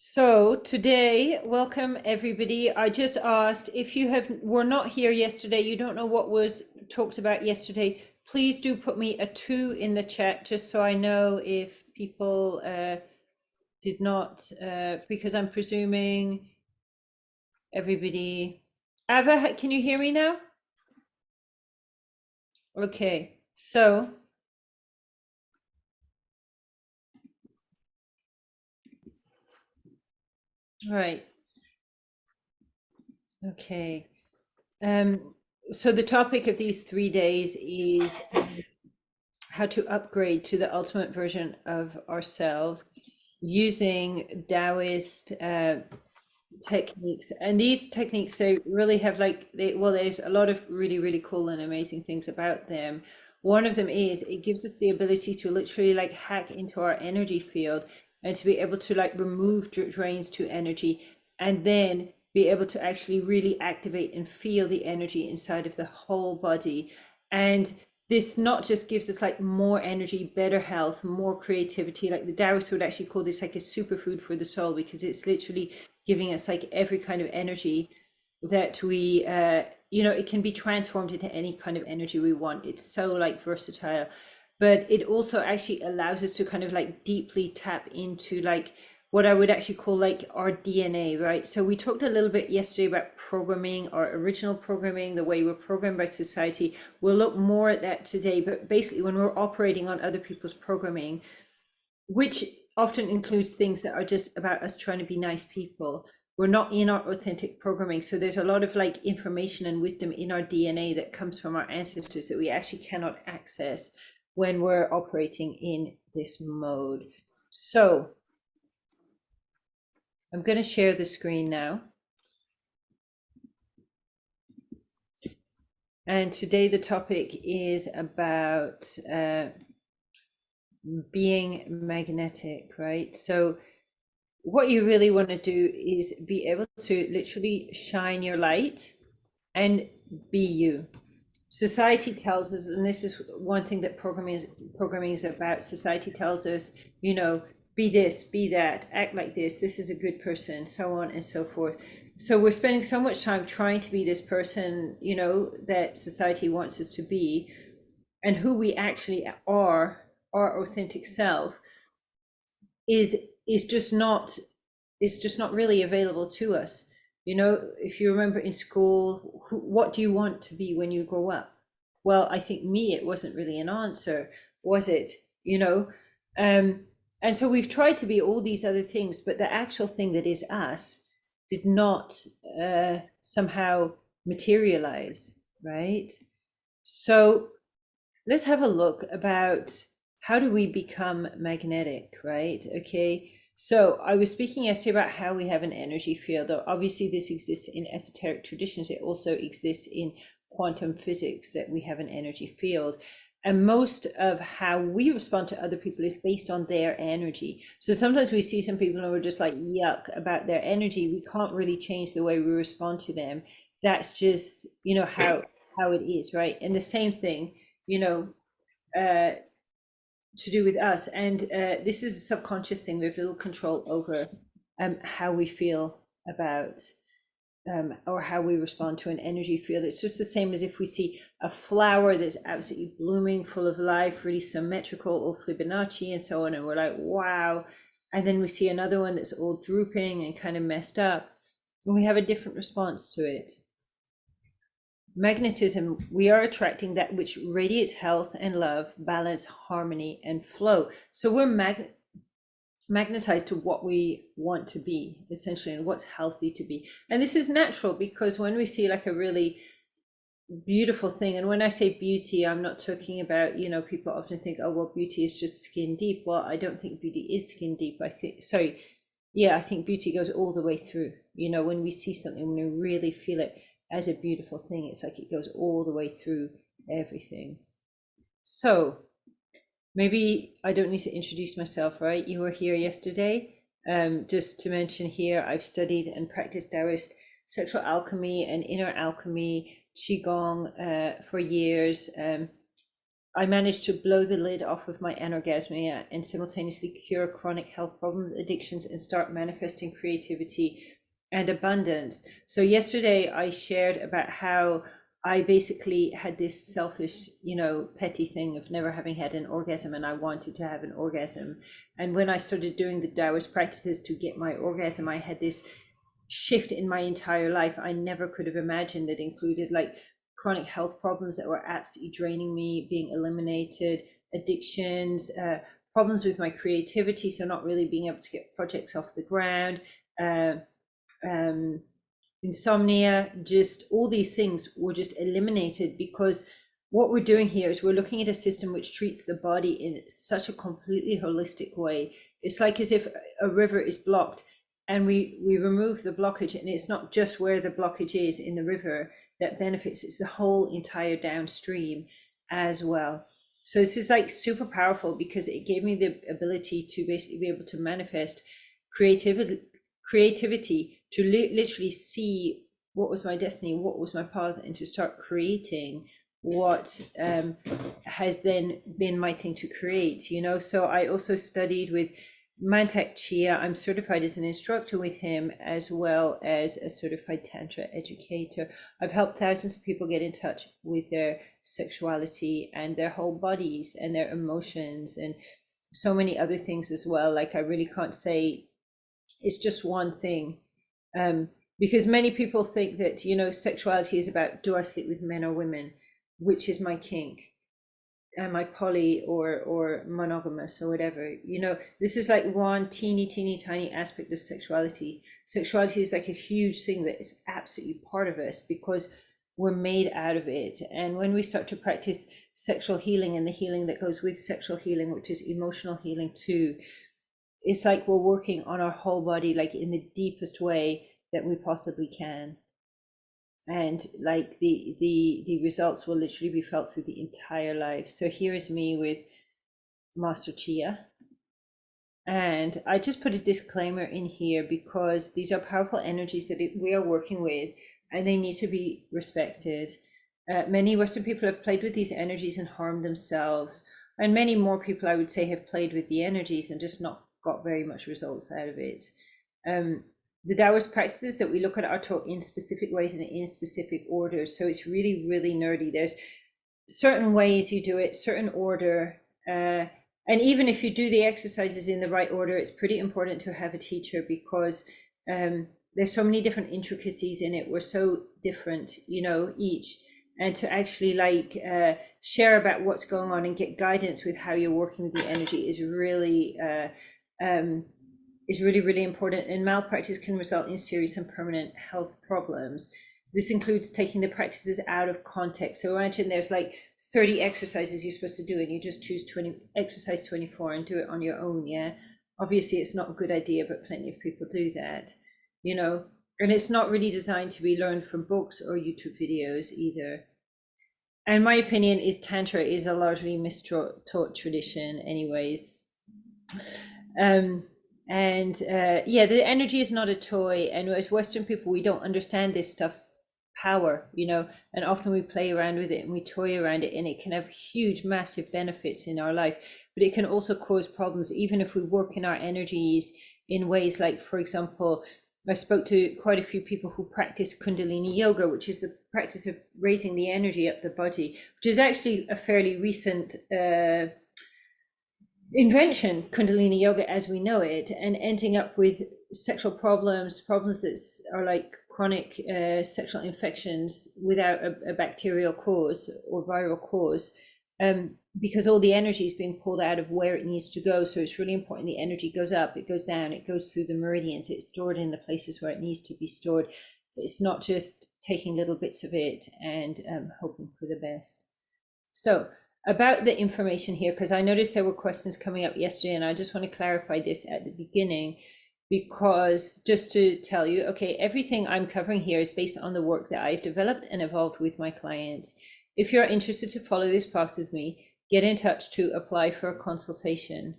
So today, welcome everybody. I just asked if you were not here yesterday, you don't know what was talked about yesterday, please do put me a 2 in the chat just so I know if people did not, because I'm presuming everybody. Ava, can you hear me now? Okay, so right. Okay. So the topic of these 3 days is how to upgrade to the ultimate version of ourselves using Taoist techniques. And these techniques, they really have there's a lot of really, really cool and amazing things about them. One of them is it gives us the ability to literally like hack into our energy field and to be able to like remove drains to energy and then be able to actually really activate and feel the energy inside of the whole body. And this not just gives us like more energy, better health, more creativity. Like the Taoists would actually call this like a superfood for the soul because it's literally giving us like every kind of energy that we it can be transformed into any kind of energy we want. It's so like versatile, but it also actually allows us to kind of like deeply tap into like what I would actually call like our DNA, right? So we talked a little bit yesterday about programming, our original programming, the way we're programmed by society. We'll look more at that today, but basically when we're operating on other people's programming, which often includes things that are just about us trying to be nice people, we're not in our authentic programming. So there's a lot of like information and wisdom in our DNA that comes from our ancestors that we actually cannot access when we're operating in this mode. So I'm going to share the screen now. And today the topic is about being magnetic, right? So what you really want to do is be able to literally shine your light and be you. Society tells us, and this is one thing that programming is about. Society tells us, be this, be that, act like this is a good person, so on and so forth. So we're spending so much time trying to be this person, that society wants us to be, and who we actually are, our authentic self, is is just not it's just not really available to us. If you remember in school, what do you want to be when you grow up? Well, I think it wasn't really an answer, was it? Um, and so we've tried to be all these other things, but the actual thing that is us did not somehow materialize, right? So let's have a look about how do we become magnetic, right? Okay. So I was speaking yesterday about how we have an energy field. Obviously, this exists in esoteric traditions. It also exists in quantum physics, that we have an energy field. And most of how we respond to other people is based on their energy. So sometimes we see some people and we're just like, yuck about their energy. We can't really change the way we respond to them. That's just, how it is, right? And the same thing, uh, to do with us. And this is a subconscious thing. We have little control over how we feel about or how we respond to an energy field. It's just the same as if we see a flower that's absolutely blooming, full of life, really symmetrical, all Fibonacci and so on, and we're like, wow. And then we see another one that's all drooping and kind of messed up, and we have a different response to it. Magnetism, we are attracting that which radiates health and love, balance, harmony, and flow. So we're magnetized to what we want to be, essentially, and what's healthy to be. And this is natural because when we see like a really beautiful thing, and when I say beauty, I'm not talking about, people often think, oh, well, beauty is just skin deep. Well, I don't think beauty is skin deep. I think beauty goes all the way through. When we see something, when we really feel it as a beautiful thing, it's like it goes all the way through everything. So maybe I don't need to introduce myself, right? You were here yesterday. Just to mention here, I've studied and practiced Taoist sexual alchemy and inner alchemy, Qigong for years. I managed to blow the lid off of my anorgasmia and simultaneously cure chronic health problems, addictions, and start manifesting creativity and abundance. So yesterday I shared about how I basically had this selfish, petty thing of never having had an orgasm, and I wanted to have an orgasm. And when I started doing the Taoist practices to get my orgasm, I had this shift in my entire life I never could have imagined, that included like chronic health problems that were absolutely draining me being eliminated, addictions, problems with my creativity, so not really being able to get projects off the ground, insomnia, just all these things were just eliminated, because what we're doing here is we're looking at a system which treats the body in such a completely holistic way. It's like as if a river is blocked and we remove the blockage, and it's not just where the blockage is in the river that benefits, it's the whole entire downstream as well. So this is like super powerful, because it gave me the ability to basically be able to manifest creativity, to literally see what was my destiny, what was my path, and to start creating what has then been my thing to create. So I also studied with Mantak Chia. I'm certified as an instructor with him, as well as a certified Tantra educator. I've helped thousands of people get in touch with their sexuality and their whole bodies and their emotions, and so many other things as well. Like, I really can't say it's just one thing, because many people think that, sexuality is about, do I sleep with men or women, which is my kink, am I poly or monogamous or whatever. This is like one teeny tiny aspect of sexuality. Sexuality is like a huge thing that is absolutely part of us, because we're made out of it. And when we start to practice sexual healing, and the healing that goes with sexual healing, which is emotional healing too, it's like we're working on our whole body, like in the deepest way that we possibly can. And like the results will literally be felt through the entire life. So here is me with Master Chia. And I just put a disclaimer in here, because these are powerful energies that we are working with, and they need to be respected. Many Western people have played with these energies and harmed themselves. And many more people, I would say, have played with the energies and just not got very much results out of it. The Taoist practices that we look at are taught in specific ways and in specific orders. So it's really, really nerdy. There's certain ways you do it, certain order. And even if you do the exercises in the right order, it's pretty important to have a teacher, because there's so many different intricacies in it. We're so different, each. And to actually share about what's going on and get guidance with how you're working with the energy is really really important. And malpractice can result in serious and permanent health problems. This includes taking the practices out of context. So imagine there's like 30 exercises you're supposed to do, and you just choose exercise 24 and do it on your own. Yeah, obviously it's not a good idea, but plenty of people do that, and it's not really designed to be learned from books or YouTube videos either. And my opinion is Tantra is a largely mistaught tradition anyways. The energy is not a toy, and as Western people, we don't understand this stuff's power, and often we play around with it and we toy around it, and it can have huge, massive benefits in our life, but it can also cause problems, even if we work in our energies in ways like, for example, I spoke to quite a few people who practice Kundalini yoga, which is the practice of raising the energy up the body, which is actually a fairly recent invention, Kundalini yoga as we know it, and ending up with sexual problems that are like chronic sexual infections without a bacterial cause or viral cause, because all the energy is being pulled out of where it needs to go. So it's really important the energy goes up, it goes down, it goes through the meridians, it's stored in the places where it needs to be stored. It's not just taking little bits of it and hoping for the best. So about the information here, because I noticed there were questions coming up yesterday, and I just want to clarify this at the beginning, because just to tell you, okay, everything I'm covering here is based on the work that I've developed and evolved with my clients. If you're interested to follow this path with me, get in touch to apply for a consultation.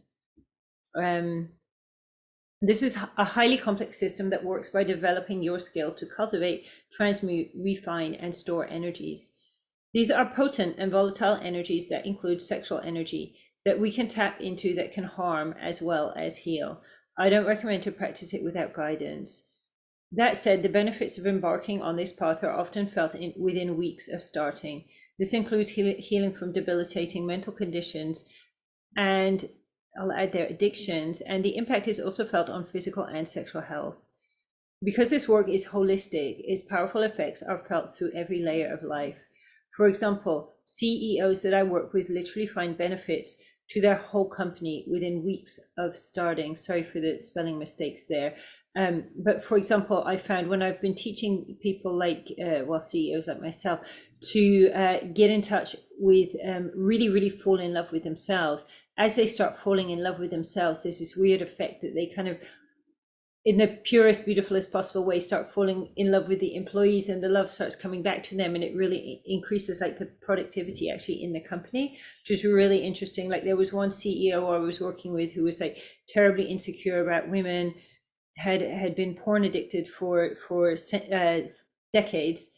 This is a highly complex system that works by developing your skills to cultivate, transmute, refine, and store energies. These are potent and volatile energies that include sexual energy that we can tap into that can harm as well as heal. I don't recommend to practice it without guidance. That said, the benefits of embarking on this path are often felt within weeks of starting. This includes healing from debilitating mental conditions, and I'll add their addictions, and the impact is also felt on physical and sexual health. Because this work is holistic, its powerful effects are felt through every layer of life. For example, CEOs that I work with literally find benefits to their whole company within weeks of starting. Sorry for the spelling mistakes there. But for example, I found when I've been teaching people like, CEOs like myself, to get in touch with really fall in love with themselves. As they start falling in love with themselves, there's this weird effect that they kind of, in the purest, beautifulest possible way, start falling in love with the employees, and the love starts coming back to them, and it really increases like the productivity actually in the company, which is really interesting. Like there was one CEO I was working with who was like terribly insecure about women, had been porn addicted for decades,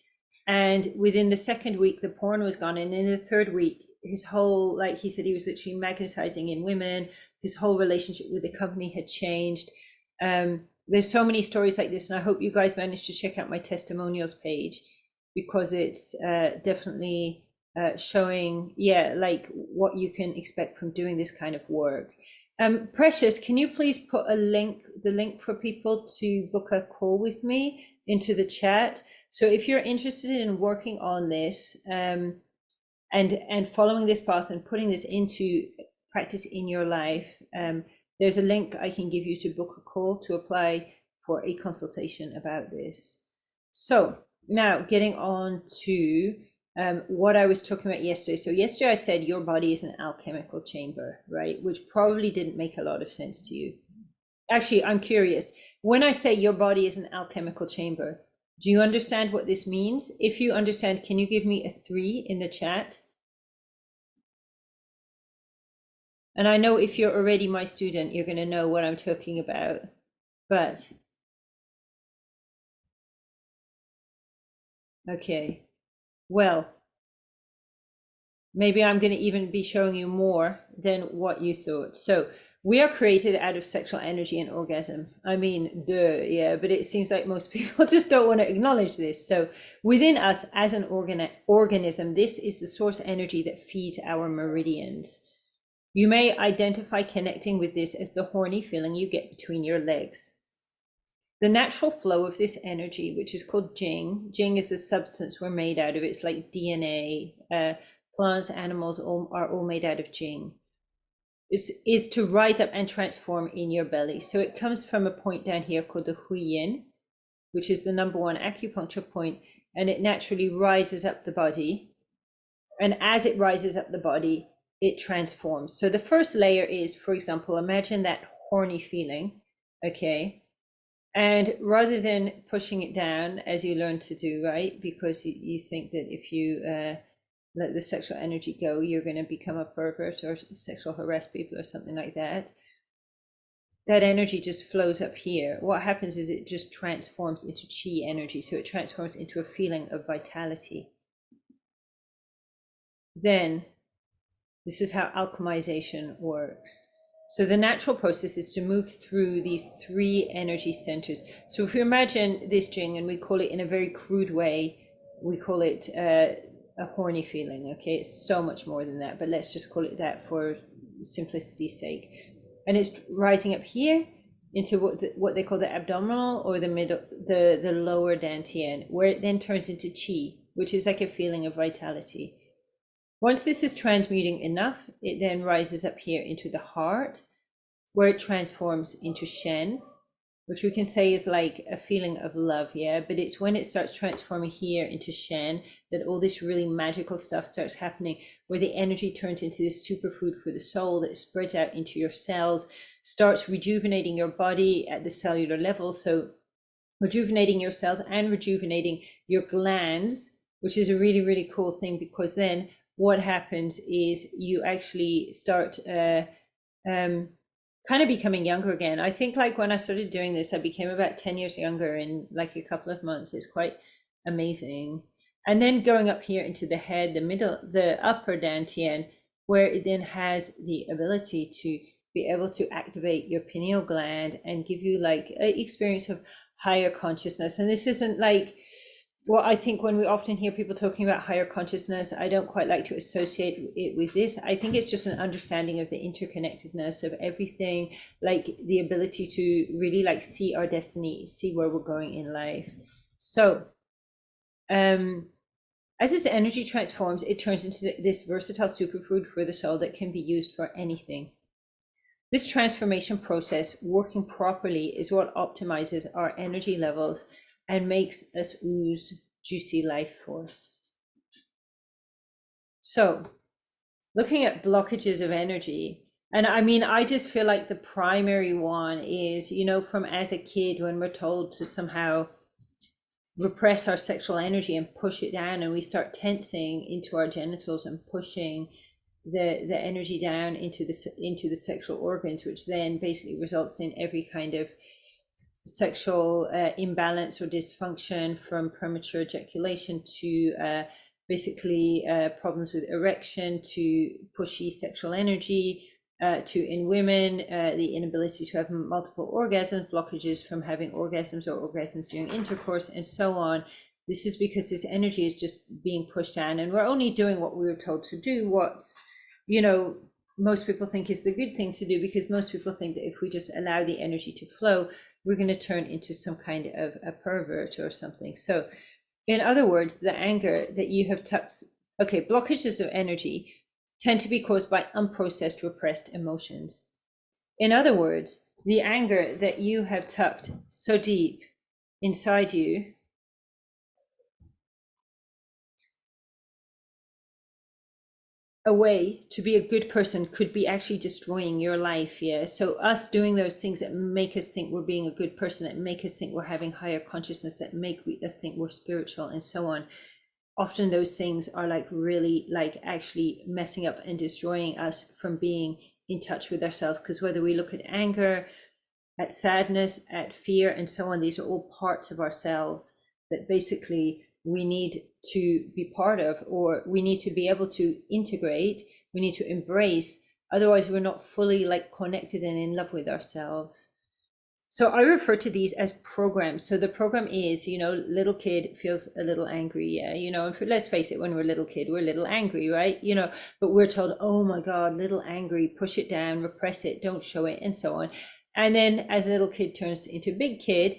and within the second week the porn was gone, and in the third week his whole, like he said, he was literally magnetizing in women. His whole relationship with the company had changed. There's so many stories like this, and I hope you guys managed to check out my testimonials page, because it's definitely showing, like what you can expect from doing this kind of work. Precious, can you please put the link for people to book a call with me into the chat? So if you're interested in working on this and following this path and putting this into practice in your life, there's a link I can give you to book a call to apply for a consultation about this. So now getting on to what I was talking about yesterday. So yesterday I said your body is an alchemical chamber, right? Which probably didn't make a lot of sense to you. Actually, I'm curious. When I say your body is an alchemical chamber, do you understand what this means? If you understand, can you give me a 3 in the chat? And I know if you're already my student, you're going to know what I'm talking about. But, okay. Well, maybe I'm going to even be showing you more than what you thought. So we are created out of sexual energy and orgasm. I mean, duh, yeah, but it seems like most people just don't want to acknowledge this. So within us as an organism, this is the source energy that feeds our meridians. You may identify connecting with this as the horny feeling you get between your legs. The natural flow of this energy, which is called Jing. Jing is the substance we're made out of. It's like DNA. Plants, animals are all made out of Jing. Is to rise up and transform in your belly. So it comes from a point down here called the Huiyin, which is the number 1 acupuncture point, and it naturally rises up the body. And as it rises up the body, it transforms. So the first layer is, for example, imagine that horny feeling, okay? And rather than pushing it down, as you learn to do, right? Because you think that if you let the sexual energy go, you're going to become a pervert or sexual harass people or something like that. That energy just flows up here. What happens is it just transforms into chi energy. So it transforms into a feeling of vitality. Then this is how alchemization works. So the natural process is to move through these 3 energy centers. So if you imagine this Jing, and we call it in a very crude way, we call it a horny feeling, okay? It's so much more than that, but let's just call it that for simplicity's sake. And it's rising up here into what they call the abdominal or the middle, the lower dantian, where it then turns into chi, which is like a feeling of vitality. Once this is transmuting enough, it then rises up here into the heart, where it transforms into Shen, which we can say is like a feeling of love, yeah? But it's when it starts transforming here into Shen that all this really magical stuff starts happening, where the energy turns into this superfood for the soul that spreads out into your cells, starts rejuvenating your body at the cellular level. So rejuvenating your cells and rejuvenating your glands, which is a really cool thing, because then what happens is you actually start kind of becoming younger again. I think like when I started doing this, I became about 10 years younger in like a couple of months. It's quite amazing. And then going up here into the head, the middle, the upper dantian, where it then has the ability to be able to activate your pineal gland and give you like an experience of higher consciousness. And this isn't like, well, I think when we often hear people talking about higher consciousness, I don't quite like to associate it with this. I think it's just an understanding of the interconnectedness of everything, like the ability to really like see our destiny, see where we're going in life. So, as this energy transforms, it turns into this versatile superfood for the soul that can be used for anything. This transformation process, working properly, is what optimizes our energy levels and makes us ooze juicy life force. So, looking at blockages of energy, and I mean, I just feel like the primary one is, you know, from as a kid when we're told to somehow repress our sexual energy and push it down, and we start tensing into our genitals and pushing the energy down into the sexual organs, which then basically results in every kind of sexual imbalance or dysfunction, from premature ejaculation to basically problems with erection, to pushy sexual energy, to in women the inability to have multiple orgasms, blockages from having orgasms or orgasms during intercourse, and so on. This is because this energy is just being pushed down, and we're only doing what we were told to do, what's, you know, most people think is the good thing to do, because most people think that if we just allow the energy to flow, we're going to turn into some kind of a pervert or something. So in other words, the anger that you have tucked, okay, blockages of energy tend to be caused by unprocessed, repressed emotions. In other words, the anger that you have tucked so deep inside you a way to be a good person could be actually destroying your life. Yeah. So us doing those things that make us think we're being a good person, that make us think we're having higher consciousness, that make us think we're spiritual, and so on, often those things are like really like actually messing up and destroying us from being in touch with ourselves. Because whether we look at anger, at sadness, at fear, and so on, these are all parts of ourselves that basically we need to be part of, or we need to be able to integrate, we need to embrace. Otherwise, we're not fully like connected and in love with ourselves. So I refer to these as programs. So the program is, you know, little kid feels a little angry. Yeah. You know, and let's face it, when we're a little kid, we're a little angry, right? You know, but we're told, oh my God, little angry, push it down, repress it, don't show it, and so on. And then as a little kid turns into big kid,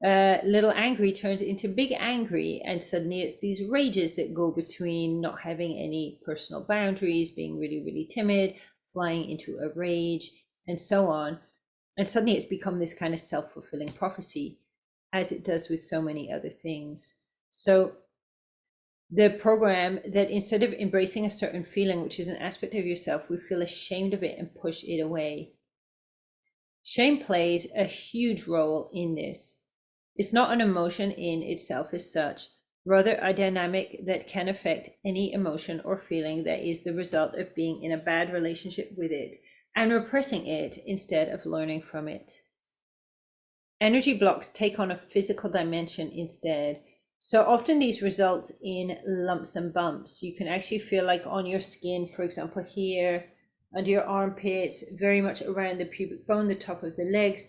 little angry turns into big angry. And suddenly it's these rages that go between not having any personal boundaries, being really, really timid, flying into a rage, and so on. And suddenly it's become this kind of self-fulfilling prophecy, as it does with so many other things. So the program that instead of embracing a certain feeling, which is an aspect of yourself, we feel ashamed of it and push it away. Shame plays a huge role in this. It's not an emotion in itself as such, rather a dynamic that can affect any emotion or feeling that is the result of being in a bad relationship with it and repressing it instead of learning from it. Energy blocks take on a physical dimension instead. So often these result in lumps and bumps. You can actually feel like on your skin, for example, here, under your armpits, very much around the pubic bone, the top of the legs.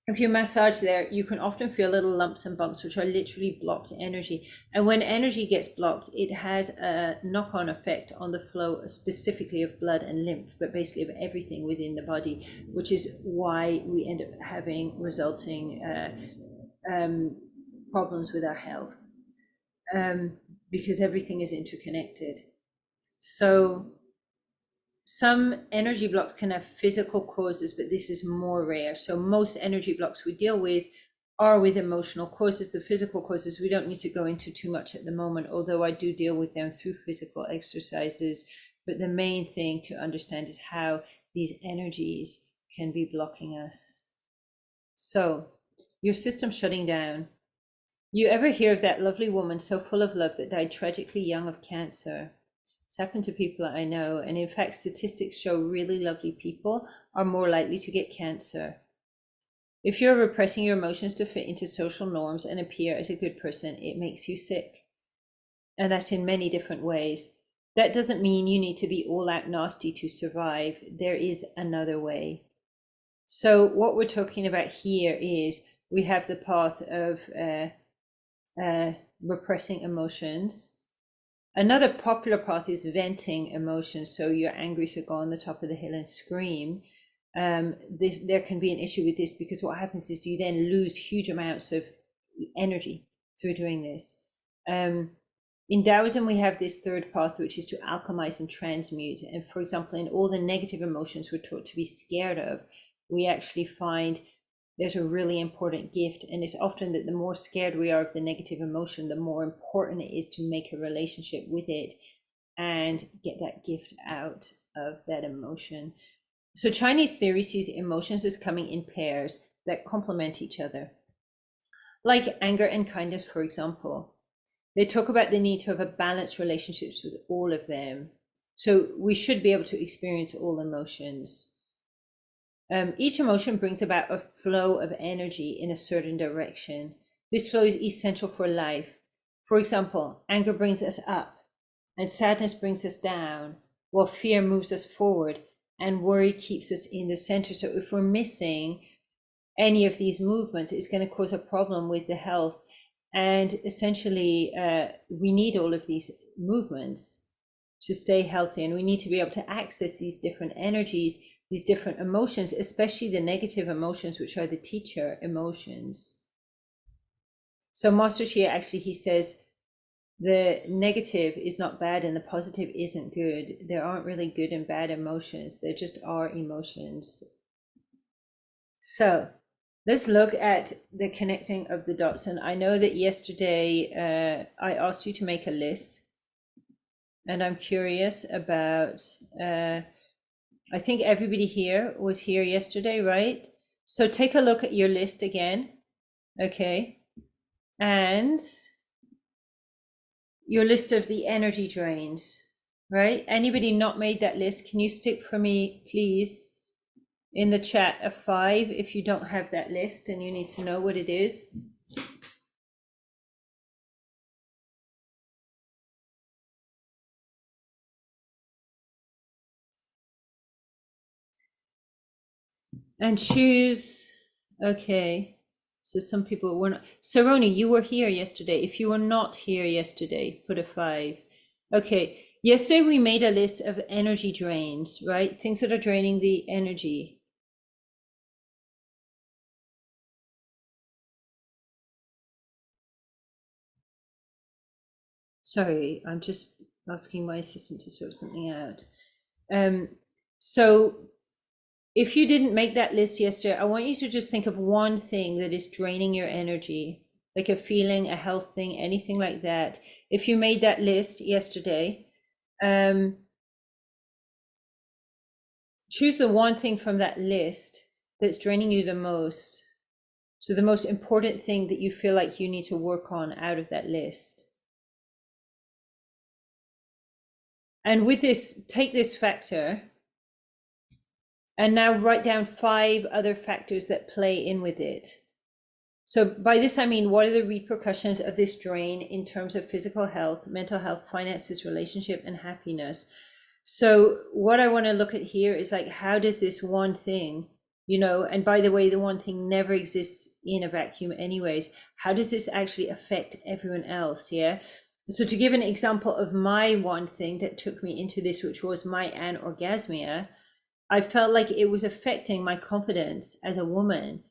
If you massage there, you can often feel little lumps and bumps, which are literally blocked energy. And when energy gets blocked, it has a knock-on effect on the flow, specifically of blood and lymph, but basically of everything within the body, which is why we end up having resulting problems with our health, because everything is interconnected. So some energy blocks can have physical causes, but this is more rare. So most energy blocks we deal with are with emotional causes. The physical causes we don't need to go into too much at the moment, although I do deal with them through physical exercises. But the main thing to understand is how these energies can be blocking us. So your system shutting down. You ever hear of that lovely woman so full of love that died tragically young of cancer? It's happened to people I know, and in fact, statistics show really lovely people are more likely to get cancer. If you're repressing your emotions to fit into social norms and appear as a good person, it makes you sick. And that's in many different ways. That doesn't mean you need to be all out nasty to survive. There is another way. So what we're talking about here is we have the path of repressing emotions. Another popular path is venting emotions. So you're angry, so go on the top of the hill and scream. There can be an issue with this because what happens is you then lose huge amounts of energy through doing this. In Taoism, we have this third path, which is to alchemize and transmute. And for example, in all the negative emotions we're taught to be scared of, we actually find there's a really important gift. And it's often that the more scared we are of the negative emotion, the more important it is to make a relationship with it and get that gift out of that emotion. So Chinese theory sees emotions as coming in pairs that complement each other. Like anger and kindness, for example. They talk about the need to have a balanced relationships with all of them. So we should be able to experience all emotions. Each emotion brings about a flow of energy in a certain direction. This flow is essential for life. For example, anger brings us up and sadness brings us down, while fear moves us forward and worry keeps us in the center. So if we're missing any of these movements, it's going to cause a problem with the health. And essentially, we need all of these movements to stay healthy. And we need to be able to access these different energies, these different emotions, especially the negative emotions, which are the teacher emotions. So Master Xie, actually, he says, the negative is not bad and the positive isn't good. There aren't really good and bad emotions. There just are emotions. So let's look at the connecting of the dots. And I know that yesterday I asked you to make a list. And I'm curious about, I think everybody here was here yesterday, right? So take a look at your list again. Okay. And your list of the energy drains, right? Anybody not made that list? Can you stick for me, please? In the chat a 5 if you don't have that list and you need to know what it is. And choose, okay. So some people were not, Saroni, you were here yesterday. If you were not here yesterday, put a 5. Okay, yesterday we made a list of energy drains, right? Things that are draining the energy. Sorry, I'm just asking my assistant to sort something out. So if you didn't make that list yesterday, I want you to just think of one thing that is draining your energy, like a feeling, a health thing, anything like that. If you made that list yesterday, choose the one thing from that list that's draining you the most. So the most important thing that you feel like you need to work on out of that list. And with this, take this factor and now write down 5 other factors that play in with it. So by this, I mean, what are the repercussions of this drain in terms of physical health, mental health, finances, relationship, and happiness? So what I want to look at here is like, how does this one thing, you know, and by the way, the one thing never exists in a vacuum anyways. How does this actually affect everyone else? Yeah. So to give an example of my one thing that took me into this, which was my anorgasmia, I felt like it was affecting my confidence as a woman.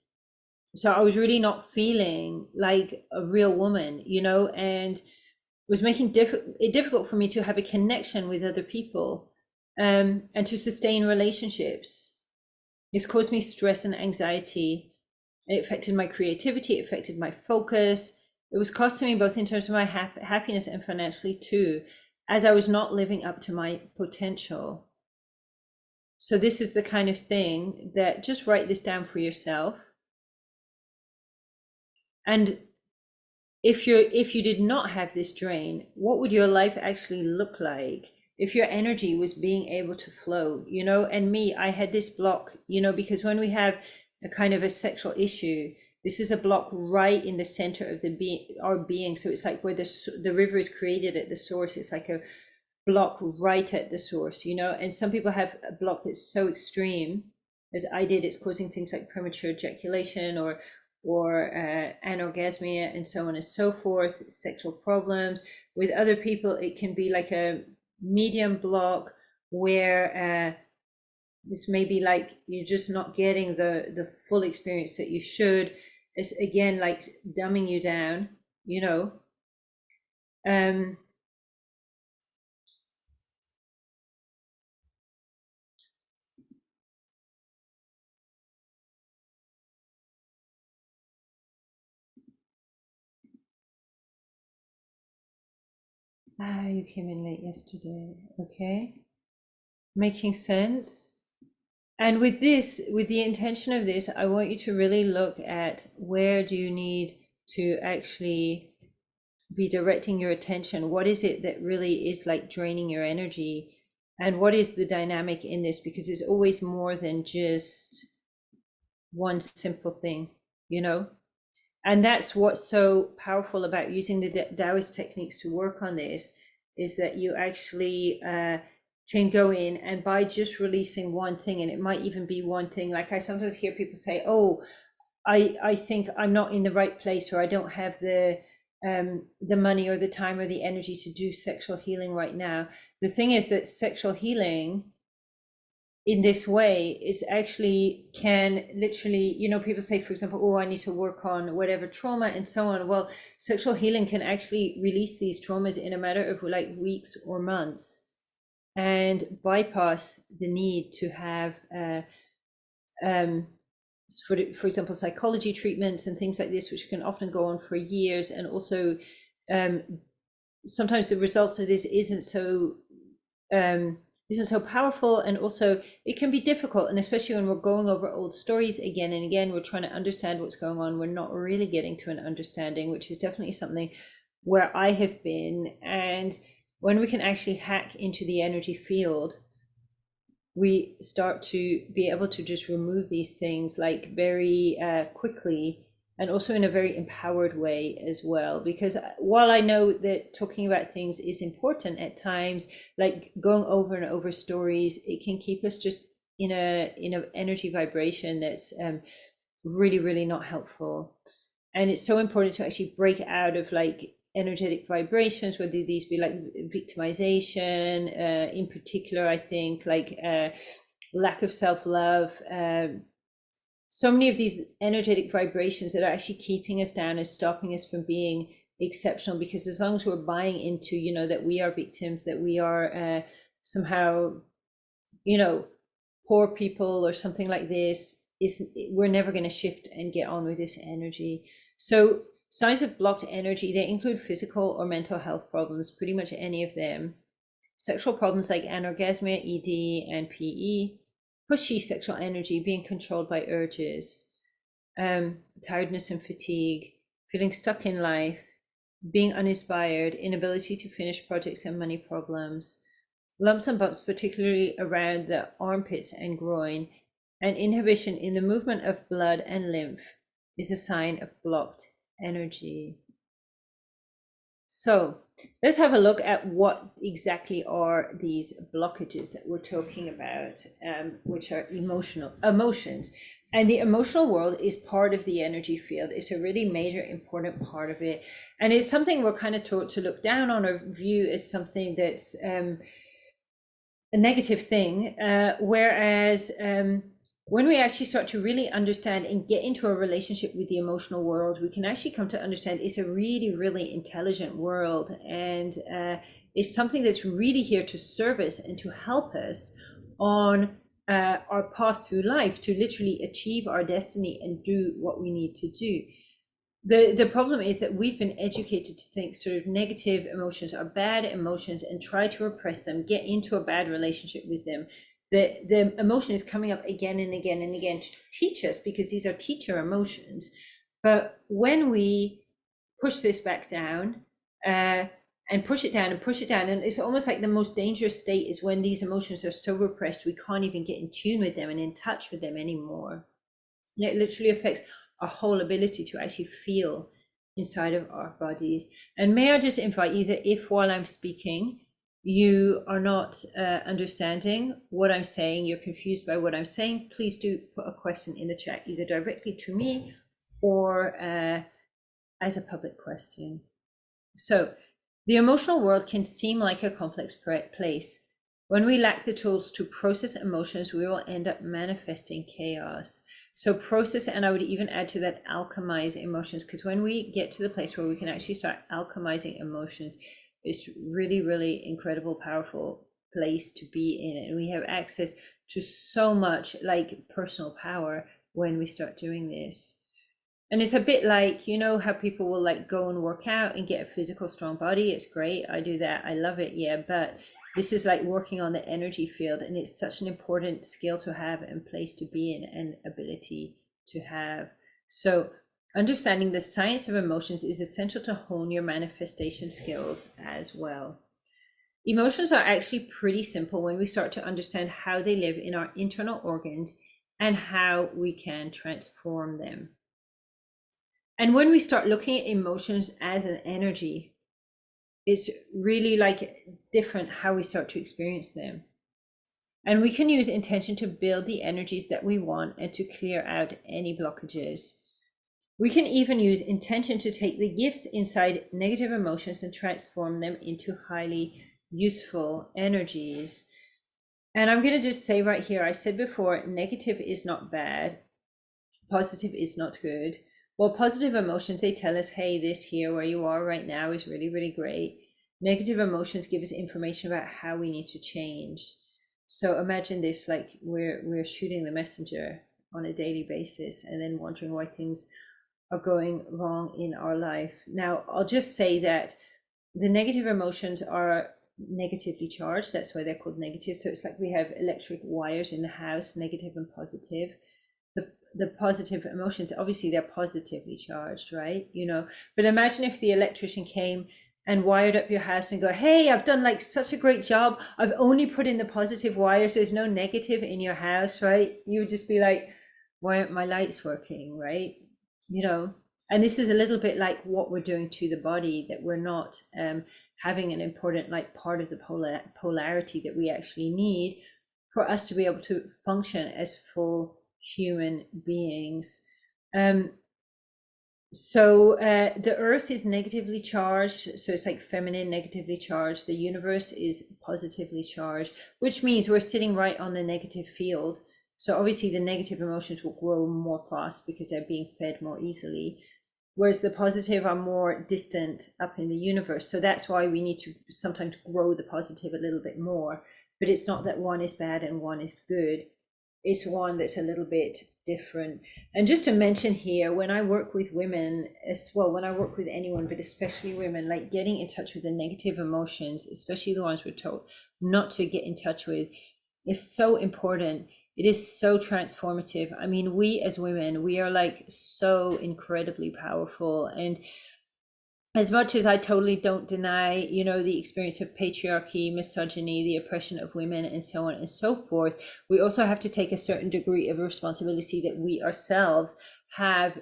So I was really not feeling like a real woman, you know, and was making it difficult for me to have a connection with other people and to sustain relationships. It's caused me stress and anxiety. It affected my creativity. It affected my focus. It was costing me both in terms of my happiness and financially too, as I was not living up to my potential. So this is the kind of thing that, just write this down for yourself. And if you did not have this drain, what would your life actually look like if your energy was being able to flow, you know? And me, I had this block, you know, because when we have a kind of a sexual issue, This is a block right in the center of our being. So it's like where the river is created at the source. It's like a block right at the source, you know. And some people have a block that's so extreme, as I did, it's causing things like premature ejaculation or anorgasmia and so on and so forth, sexual problems. With other people, it can be like a medium block where this may be like you're just not getting the full experience that you should. It's again like dumbing you down, you know. You came in late yesterday. Okay, making sense. And with this, with the intention of this, I want you to really look at where do you need to actually be directing your attention. What is it that really is like draining your energy? And what is the dynamic in this? Because it's always more than just one simple thing, you know? And that's what's so powerful about using the Taoist techniques to work on this, is that you actually can go in, and by just releasing one thing, and it might even be one thing, like I sometimes hear people say, oh, I think I'm not in the right place, or I don't have the money or the time or the energy to do sexual healing right now. The thing is that sexual healing in this way is actually can literally, you know, people say, for example, oh, I need to work on whatever trauma and so on. Well, sexual healing can actually release these traumas in a matter of like weeks or months, and bypass the need to have for example, psychology treatments and things like this, which can often go on for years. And also sometimes the results of this isn't so powerful, and also it can be difficult. And especially when we're going over old stories again and again, we're trying to understand what's going on, we're not really getting to an understanding, which is definitely something where I have been. And when we can actually hack into the energy field, we start to be able to just remove these things like very quickly, and also in a very empowered way as well. Because while I know that talking about things is important at times, like going over and over stories, it can keep us just in a energy vibration that's really, really not helpful. And it's so important to actually break out of like energetic vibrations, whether these be like victimization, in particular, I think like lack of self-love, so many of these energetic vibrations that are actually keeping us down and stopping us from being exceptional. Because as long as we're buying into, you know, that we are victims, that we are somehow, you know, poor people or something like this, we're never going to shift and get on with this energy. So signs of blocked energy, they include physical or mental health problems, pretty much any of them. Sexual problems like anorgasmia, ED, and PE. Pushy sexual energy, being controlled by urges. Tiredness and fatigue. Feeling stuck in life. Being uninspired. Inability to finish projects and money problems. Lumps and bumps, particularly around the armpits and groin. And inhibition in the movement of blood and lymph is a sign of blocked energy. So let's have a look at what exactly are these blockages that we're talking about, which are emotions. And the emotional world is part of the energy field. It's a really major, important part of it. And it's something we're kind of taught to look down on or view as something that's a negative thing. Whereas when we actually start to really understand and get into a relationship with the emotional world, we can actually come to understand it's a really, really intelligent world, and it's something that's really here to serve us and to help us on our path through life, to literally achieve our destiny and do what we need to do. The problem is that we've been educated to think sort of negative emotions are bad emotions and try to repress them, get into a bad relationship with them. The emotion is coming up again and again and again to teach us, because these are teacher emotions. But when we push this back down and push it down and push it down, and it's almost like the most dangerous state is when these emotions are so repressed we can't even get in tune with them and in touch with them anymore. And it literally affects our whole ability to actually feel inside of our bodies. And may I just invite you that if while I'm speaking, you are not understanding what I'm saying, you're confused by what I'm saying, please do put a question in the chat, either directly to me or as a public question. So the emotional world can seem like a complex place. When we lack the tools to process emotions, we will end up manifesting chaos. So process, and I would even add to that, alchemize emotions, because when we get to the place where we can actually start alchemizing emotions, it's really, really incredible, powerful place to be in. And we have access to so much like personal power when we start doing this. And it's a bit like, you know, how people will like go and work out and get a physical strong body. It's great. I do that. I love it. Yeah. But this is like working on the energy field, and it's such an important skill to have and place to be in and ability to have. So understanding the science of emotions is essential to hone your manifestation skills as well. Emotions are actually pretty simple when we start to understand how they live in our internal organs and how we can transform them. And when we start looking at emotions as an energy, it's really like different how we start to experience them. And we can use intention to build the energies that we want and to clear out any blockages. We can even use intention to take the gifts inside negative emotions and transform them into highly useful energies. And I'm going to just say right here, I said before, negative is not bad, positive is not good. Well, positive emotions, they tell us, hey, this here where you are right now is really, really great. Negative emotions give us information about how we need to change. So imagine this, like we're shooting the messenger on a daily basis and then wondering why things are going wrong in our life. Now, I'll just say that the negative emotions are negatively charged. That's why they're called negative. So it's like we have electric wires in the house, negative and positive. The positive emotions, obviously they're positively charged, right? You know, but imagine if the electrician came and wired up your house and go, hey, I've done like such a great job. I've only put in the positive wires. There's no negative in your house, right? You would just be like, why aren't my lights working, right? You know, and this is a little bit like what we're doing to the body, that we're not having an important like part of the polarity that we actually need for us to be able to function as full human beings. So the earth is negatively charged, so it's like feminine, negatively charged. The universe is positively charged, which means we're sitting right on the negative field. So obviously the negative emotions will grow more fast because they're being fed more easily, whereas the positive are more distant up in the universe. So that's why we need to sometimes grow the positive a little bit more. But it's not that one is bad and one is good. It's one that's a little bit different. And just to mention here, when I work with women as well, when I work with anyone, but especially women, like getting in touch with the negative emotions, especially the ones we're told not to get in touch with, is so important. It is so transformative. I mean, we as women, we are like so incredibly powerful. And as much as I totally don't deny, you know, the experience of patriarchy, misogyny, the oppression of women, and so on and so forth, we also have to take a certain degree of responsibility that we ourselves have,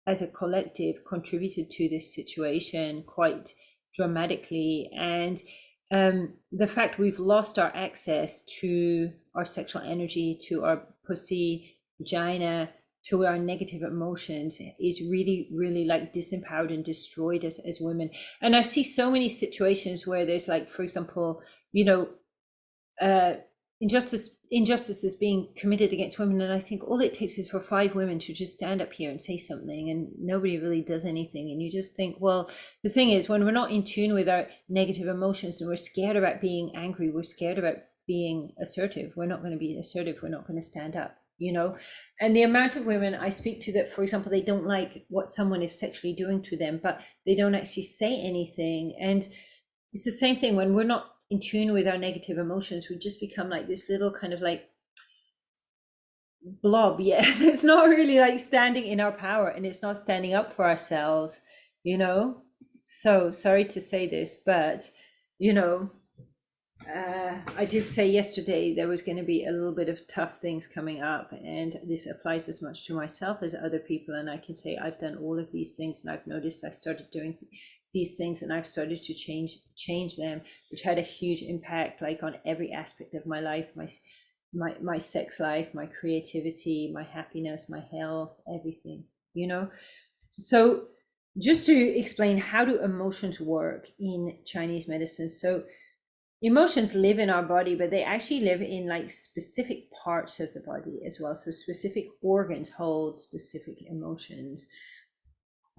as a collective, contributed to this situation quite dramatically. And the fact we've lost our access to our sexual energy, to our pussy, vagina, to our negative emotions is really, really like disempowered and destroyed us as women. And I see so many situations where there's like, for example, you know, injustices being committed against women, and I think all it takes is for 5 women to just stand up here and say something, and nobody really does anything. And you just think, well, the thing is, when we're not in tune with our negative emotions and we're scared about being angry, we're scared about being assertive, we're not going to be assertive, we're not going to stand up, you know. And the amount of women I speak to that, for example, they don't like what someone is sexually doing to them, but they don't actually say anything. And it's the same thing when we're not in tune with our negative emotions, we just become like this little kind of like blob. Yeah, it's not really like standing in our power, and it's not standing up for ourselves, you know. So sorry to say this, but you know, I did say yesterday there was going to be a little bit of tough things coming up, and this applies as much to myself as other people. And I can say I've done all of these things, and I've noticed I started doing these things, and I've started to change them, which had a huge impact, like on every aspect of my life, my sex life, my creativity, my happiness, my health, everything. So just to explain, how do emotions work in Chinese medicine? So emotions live in our body, but they actually live in like specific parts of the body as well. So specific organs hold specific emotions.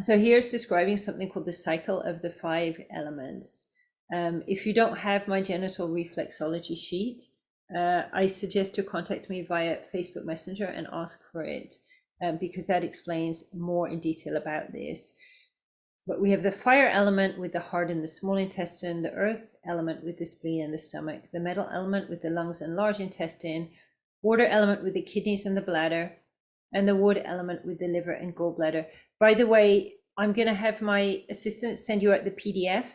So here's describing something called the cycle of the 5 elements. If you don't have my genital reflexology sheet, I suggest to contact me via Facebook Messenger and ask for it, because that explains more in detail about this. But we have the fire element with the heart and the small intestine, the earth element with the spleen and the stomach, the metal element with the lungs and large intestine, water element with the kidneys and the bladder, and the wood element with the liver and gallbladder. By the way, I'm going to have my assistant send you out the PDF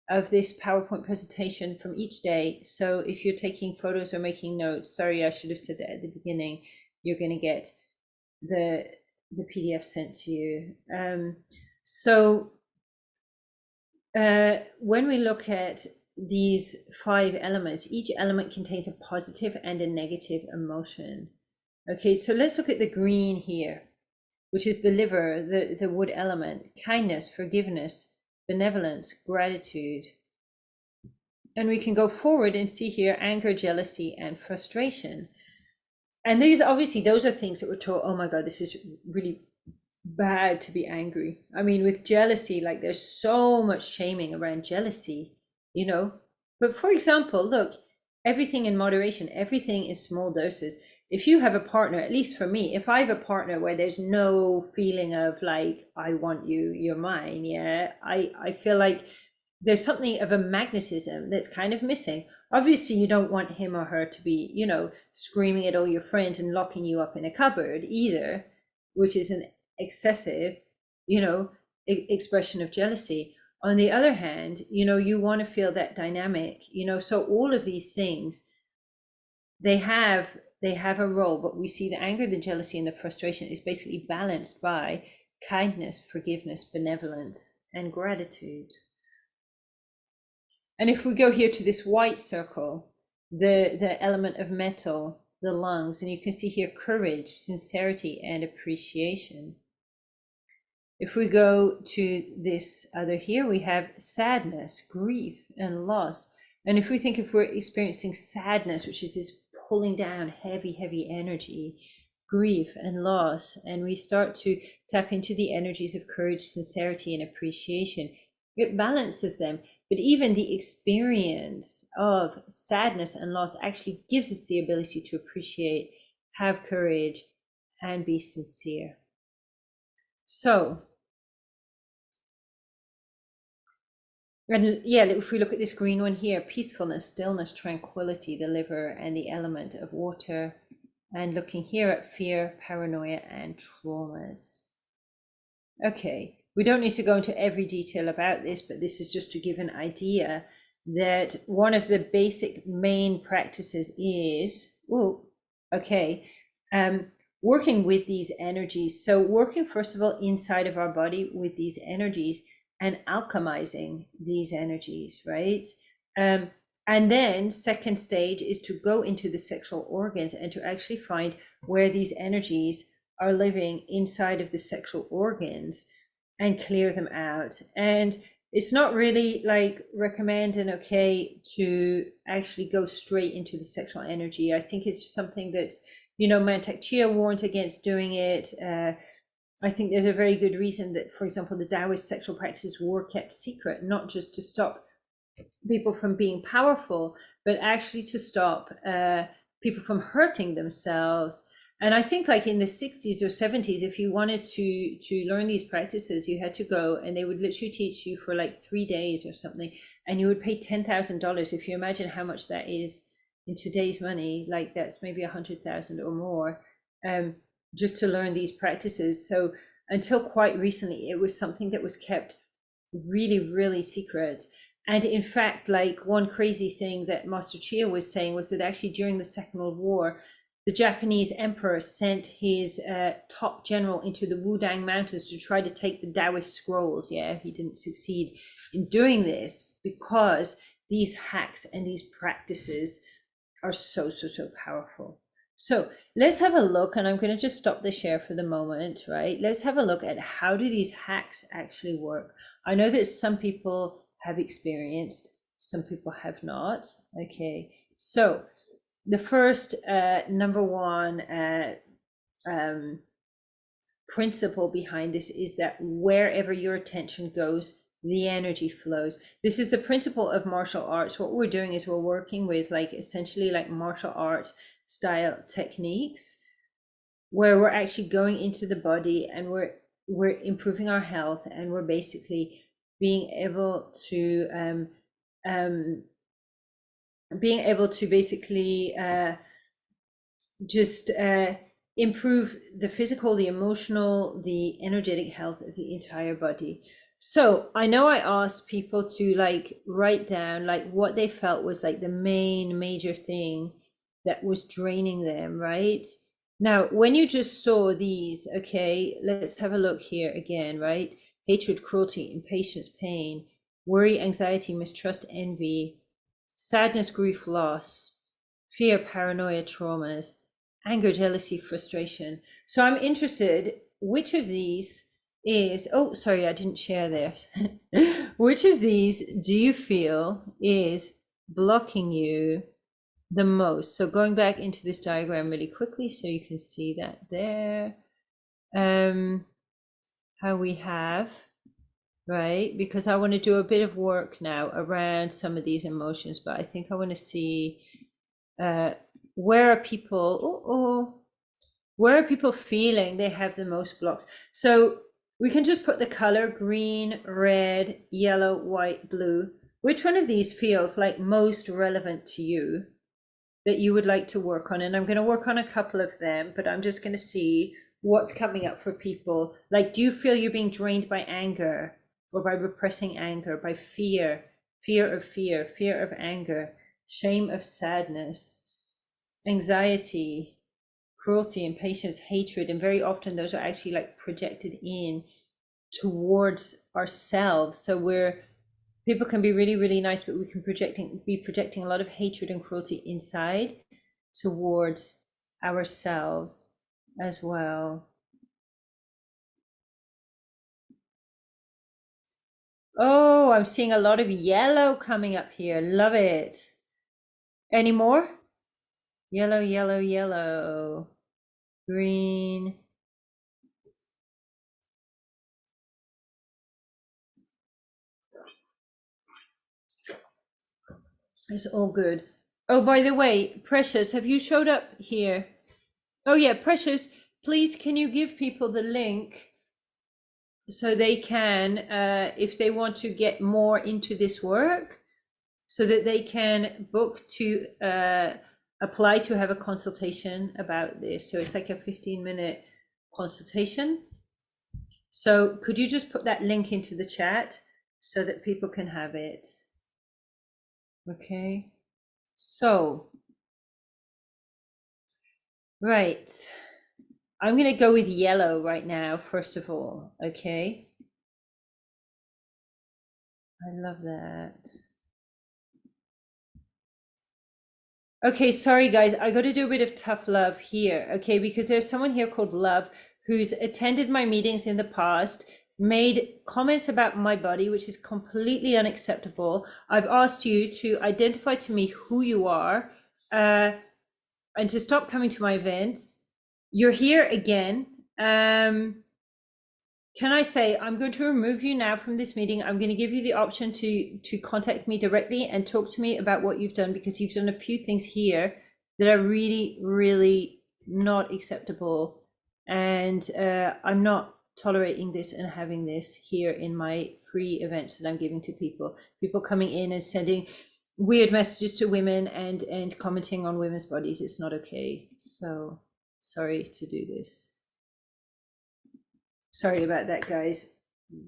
of this PowerPoint presentation from each day. So if you're taking photos or making notes, sorry, I should have said that at the beginning, you're going to get the PDF sent to you. So when we look at these 5 elements, each element contains a positive and a negative emotion. Okay, so let's look at the green here, which is the liver, the wood element: kindness, forgiveness, benevolence, gratitude. And we can go forward and see here anger, jealousy, and frustration. And these, obviously, those are things that we're taught, oh my God, this is really bad to be angry. I mean, with jealousy, like there's so much shaming around jealousy, But for example, look, everything in moderation, everything in small doses. If you have a partner, at least for me, if I have a partner where there's no feeling of like, I want you, you're mine, yeah, I feel like there's something of a magnetism that's kind of missing. Obviously, you don't want him or her to be, screaming at all your friends and locking you up in a cupboard either, which is an excessive, expression of jealousy. On the other hand, you want to feel that dynamic, so all of these things, they have a role, but we see the anger, the jealousy, and the frustration is basically balanced by kindness, forgiveness, benevolence, and gratitude. And if we go here to this white circle, the element of metal, the lungs, and you can see here courage, sincerity, and appreciation. If we go to this other here, we have sadness, grief, and loss. And if we're experiencing sadness, which is this pulling down heavy energy, grief and loss, and we start to tap into the energies of courage, sincerity, and appreciation, it balances them. But even the experience of sadness and loss actually gives us the ability to appreciate, have courage, and be sincere. So, and yeah, if we look at this green one here, peacefulness, stillness, tranquility, the liver, and the element of water. And looking here at fear, paranoia, and traumas. Okay, we don't need to go into every detail about this, but this is just to give an idea that one of the basic main practices is, working with these energies. So working, first of all, inside of our body with these energies and alchemizing these energies, right? And then second stage is to go into the sexual organs and to actually find where these energies are living inside of the sexual organs and clear them out. And it's not really like recommended, to actually go straight into the sexual energy. I think it's something that's, Mantak Chia warned against doing it. I think there's a very good reason that, for example, the Taoist sexual practices were kept secret, not just to stop people from being powerful, but actually to stop people from hurting themselves. And I think like in the 60s or 70s, if you wanted to learn these practices, you had to go and they would literally teach you for like 3 days or something, and you would pay $10,000. If you imagine how much that is in today's money, like that's maybe 100,000 or more, just to learn these practices. So until quite recently, it was something that was kept really, really secret. And in fact, like one crazy thing that Master Chia was saying was that actually during the Second World War, the Japanese emperor sent his top general into the Wudang Mountains to try to take the Taoist scrolls. Yeah, he didn't succeed in doing this because these hacks and these practices are so powerful. So let's have a look, and I'm going to just stop the share for the moment, right? Let's have a look at how do these hacks actually work. I know that some people have experienced, some people have not. Okay, so the first number one principle behind this is that wherever your attention goes, the energy flows. This is the principle of martial arts. What we're doing is we're working with like essentially like martial arts style techniques where we're actually going into the body and we're improving our health, and we're basically being able to basically just improve the physical, the emotional, the energetic health of the entire body. So I know I asked people to like write down like what they felt was like the main major thing that was draining them, right? Now, when you just saw these, okay, let's have a look here again, right? Hatred, cruelty, impatience, pain, worry, anxiety, mistrust, envy, sadness, grief, loss, fear, paranoia, traumas, anger, jealousy, frustration. So I'm interested, which of these is, oh, sorry, I didn't share there. Which of these do you feel is blocking you the most? So going back into this diagram really quickly so you can see that there. How we have, right? Because I want to do a bit of work now around some of these emotions, but I think I want to see where are people, where are people feeling they have the most blocks? So we can just put the color green, red, yellow, white, blue. Which one of these feels like most relevant to you that you would like to work on? And I'm going to work on a couple of them, but I'm just going to see what's coming up for people. Like, do you feel you're being drained by anger, or by repressing anger, by fear, fear of anger, shame of sadness, anxiety, cruelty, impatience, hatred? And very often those are actually like projected in towards ourselves. So people can be really nice, but we can be projecting a lot of hatred and cruelty inside towards ourselves as well. Oh, I'm seeing a lot of yellow coming up here. Love it. Any more? Yellow, yellow, yellow. Green. It's all good. Oh, by the way, Precious, have you showed up here? Oh yeah, Precious, please can you give people the link so they can, if they want to get more into this work, so that they can book to apply to have a consultation about this. So it's like a 15-minute consultation. So could you just put that link into the chat so that people can have it? Okay, so, right. I'm going to go with yellow right now, first of all. Okay. I love that. Okay, sorry guys, I got to do a bit of tough love here, okay, because there's someone here called Love who's attended my meetings in the past, made comments about my body, which is completely unacceptable. I've asked you to identify to me who you are and to stop coming to my events. You're here again. Can I say, I'm going to remove you now from this meeting. I'm going to give you the option to contact me directly and talk to me about what you've done, because you've done a few things here that are really not acceptable. And I'm not tolerating this and having this here in my free events that I'm giving to people. People coming in and sending weird messages to women and commenting on women's bodies. It's not okay. So sorry to do this. Sorry about that, guys.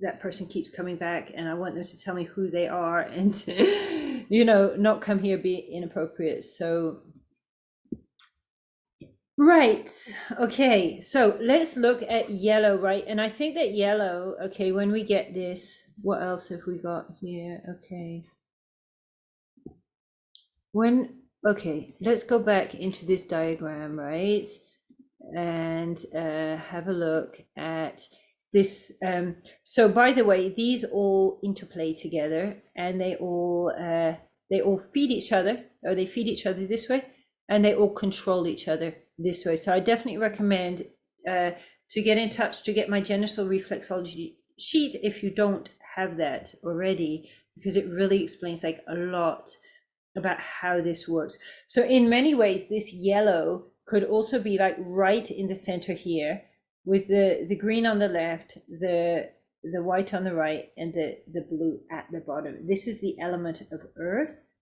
that person keeps coming back, and I want them to tell me who they are, and you know, not come here be inappropriate. So right, okay, so let's look at yellow, right? And I think that yellow, okay, when we get this, what else have we got here? Okay, okay, let's go back into this diagram, right? And have a look at this. So by the way, these all interplay together, and they all feed each other, or they feed each other this way, and they all control each other this way. So I definitely recommend to get in touch to get my genital reflexology sheet if you don't have that already, because it really explains like a lot about how this works. So in many ways, this yellow could also be like right in the center here, with the green on the left, the white on the right, and the blue at the bottom. This is the element of earth,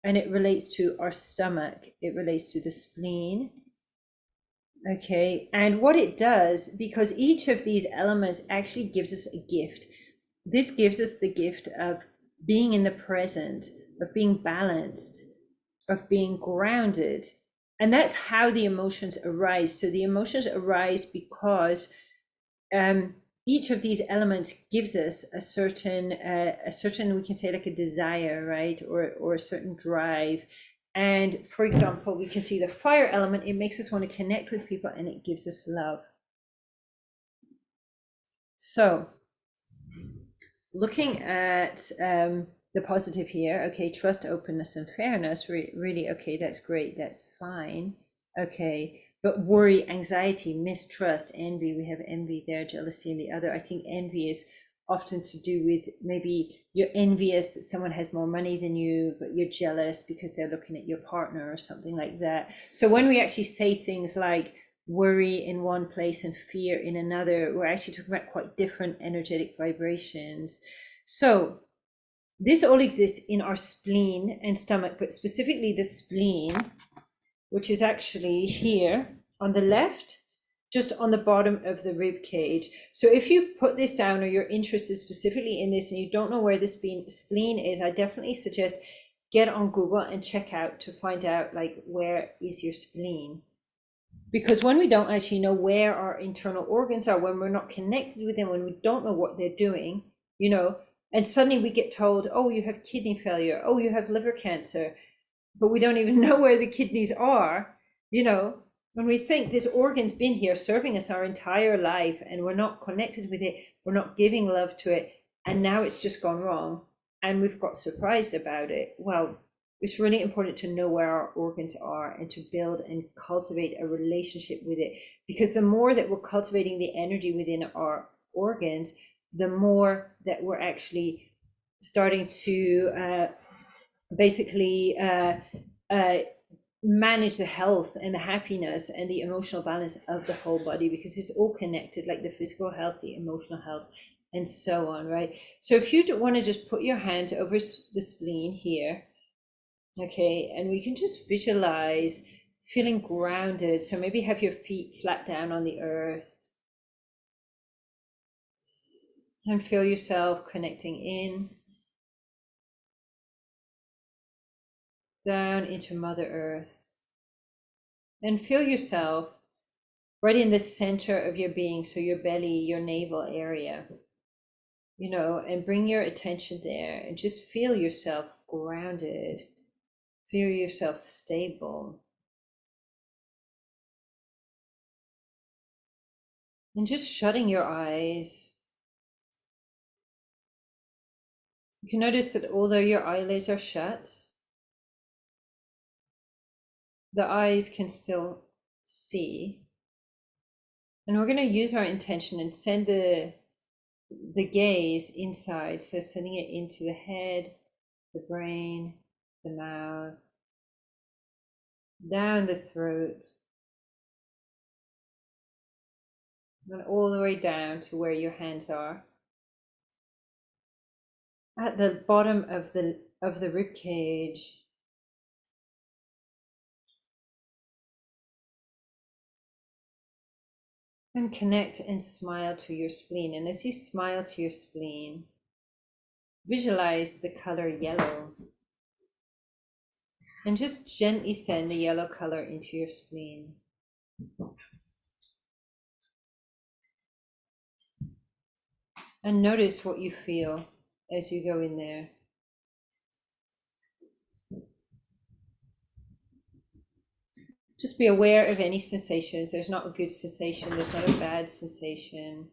and it relates to our stomach. It relates to the spleen. Okay, and what it does, because each of these elements actually gives us a gift. This gives us the gift of being in the present, of being balanced, of being grounded. And that's how the emotions arise. So the emotions arise because each of these elements gives us a certain, we can say like a desire, right? Or a certain drive. And for example, we can see the fire element, it makes us want to connect with people, and it gives us love. So looking at the positive here, okay, trust, openness, and fairness, really, okay, that's great, that's fine. Okay, but worry, anxiety, mistrust, envy, we have envy there, jealousy, and the other. I think envy is often to do with maybe you're envious that someone has more money than you, but you're jealous because they're looking at your partner or something like that. So when we actually say things like worry in one place and fear in another, we're actually talking about quite different energetic vibrations. So this all exists in our spleen and stomach, but specifically the spleen, which is actually here on the left, just on the bottom of the rib cage. So if you've put this down, or you're interested specifically in this and you don't know where the spleen is, I definitely suggest get on Google and check out to find out like where is your spleen. Because when we don't actually know where our internal organs are, when we're not connected with them, when we don't know what they're doing, you know, and suddenly we get told, oh, you have kidney failure, oh, you have liver cancer, but we don't even know where the kidneys are, you know, when we think this organ's been here serving us our entire life and we're not connected with it, we're not giving love to it, and now it's just gone wrong and we've got surprised about it. Well, it's really important to know where our organs are and to build and cultivate a relationship with it, because the more that we're cultivating the energy within our organs, the more that we're actually starting to basically manage the health and the happiness and the emotional balance of the whole body, because it's all connected, like the physical health, the emotional health, and so on, right? So if you want to just put your hand over the spleen here, okay, and we can just visualize feeling grounded. So maybe have your feet flat down on the earth and feel yourself connecting in, down into Mother Earth, and feel yourself right in the center of your being. So your belly, your navel area, you know, and bring your attention there and just feel yourself grounded, feel yourself stable. And just shutting your eyes. You can notice that although your eyelids are shut, the eyes can still see. And we're going to use our intention and send the gaze inside. So sending it into the head, the brain, the mouth, down the throat, and all the way down to where your hands are. At the bottom of the rib cage. And connect and smile to your spleen. And as you smile to your spleen, visualize the color yellow. And just gently send the yellow color into your spleen. And notice what you feel as you go in there. Just be aware of any sensations. There's not a good sensation. There's not a bad sensation.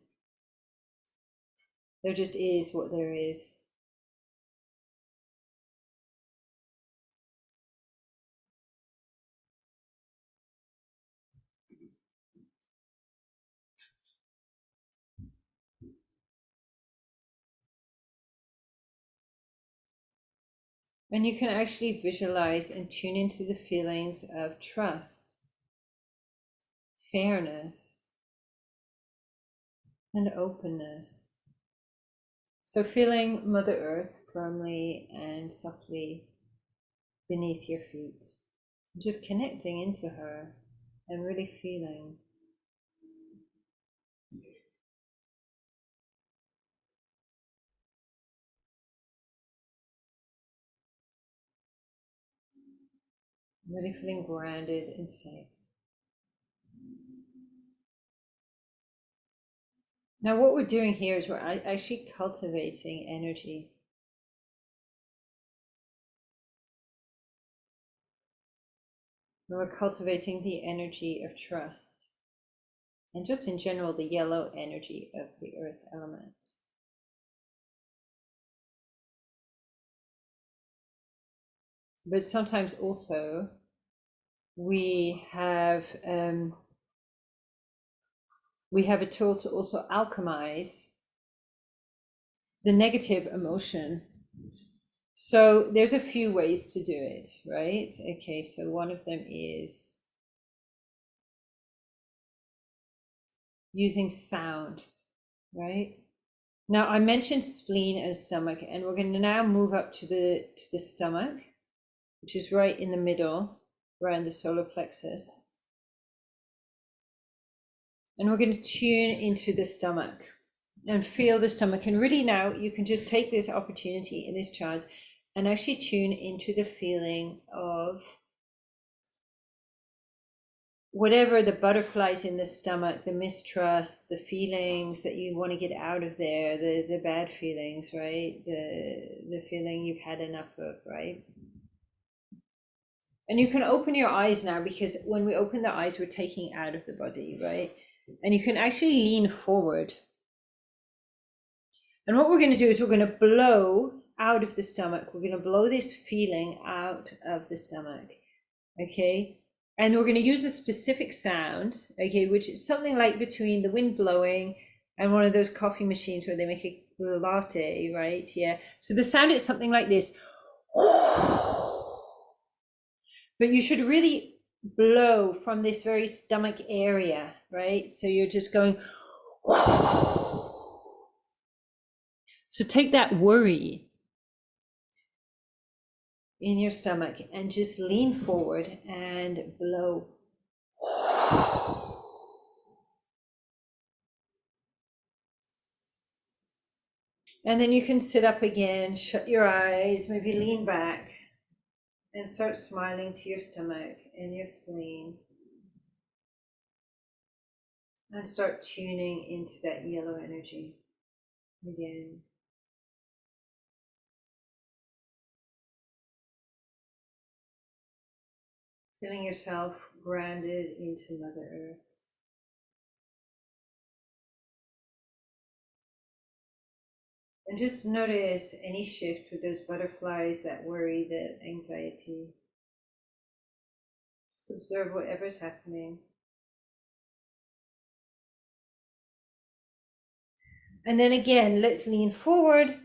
There just is what there is. And you can actually visualize and tune into the feelings of trust, fairness, and openness. So feeling Mother Earth firmly and softly beneath your feet. Just connecting into her and really feeling. Really feeling grounded and safe. Now what we're doing here is we're actually cultivating energy. We're cultivating the energy of trust. And just in general, the yellow energy of the earth element. But sometimes also we have a tool to also alchemize the negative emotion. So there's a few ways to do it, right? Okay, so one of them is using sound, right? Now I mentioned spleen and stomach, and we're going to now move up to the stomach, which is right in the middle, around the solar plexus. And we're going to tune into the stomach and feel the stomach. And really now you can just take this opportunity in this chance and actually tune into the feeling of whatever the butterflies in the stomach, the mistrust, the feelings that you want to get out of there, the bad feelings, right? The feeling you've had enough of, right? And you can open your eyes now, because when we open the eyes, we're taking out of the body, right? And you can actually lean forward. And what we're going to do is we're going to blow out of the stomach. We're going to blow this feeling out of the stomach. Okay. And we're going to use a specific sound, okay, which is something like between the wind blowing and one of those coffee machines where they make a latte, right? Yeah. So the sound is something like this. But you should really blow from this very stomach area, right? So you're just going. So take that worry in your stomach and just lean forward and blow. And then you can sit up again, shut your eyes, maybe lean back and start smiling to your stomach and your spleen. And start tuning into that yellow energy again. Feeling yourself grounded into Mother Earth. And just notice any shift with those butterflies, that worry, that anxiety. Just observe whatever's happening. And then again, let's lean forward,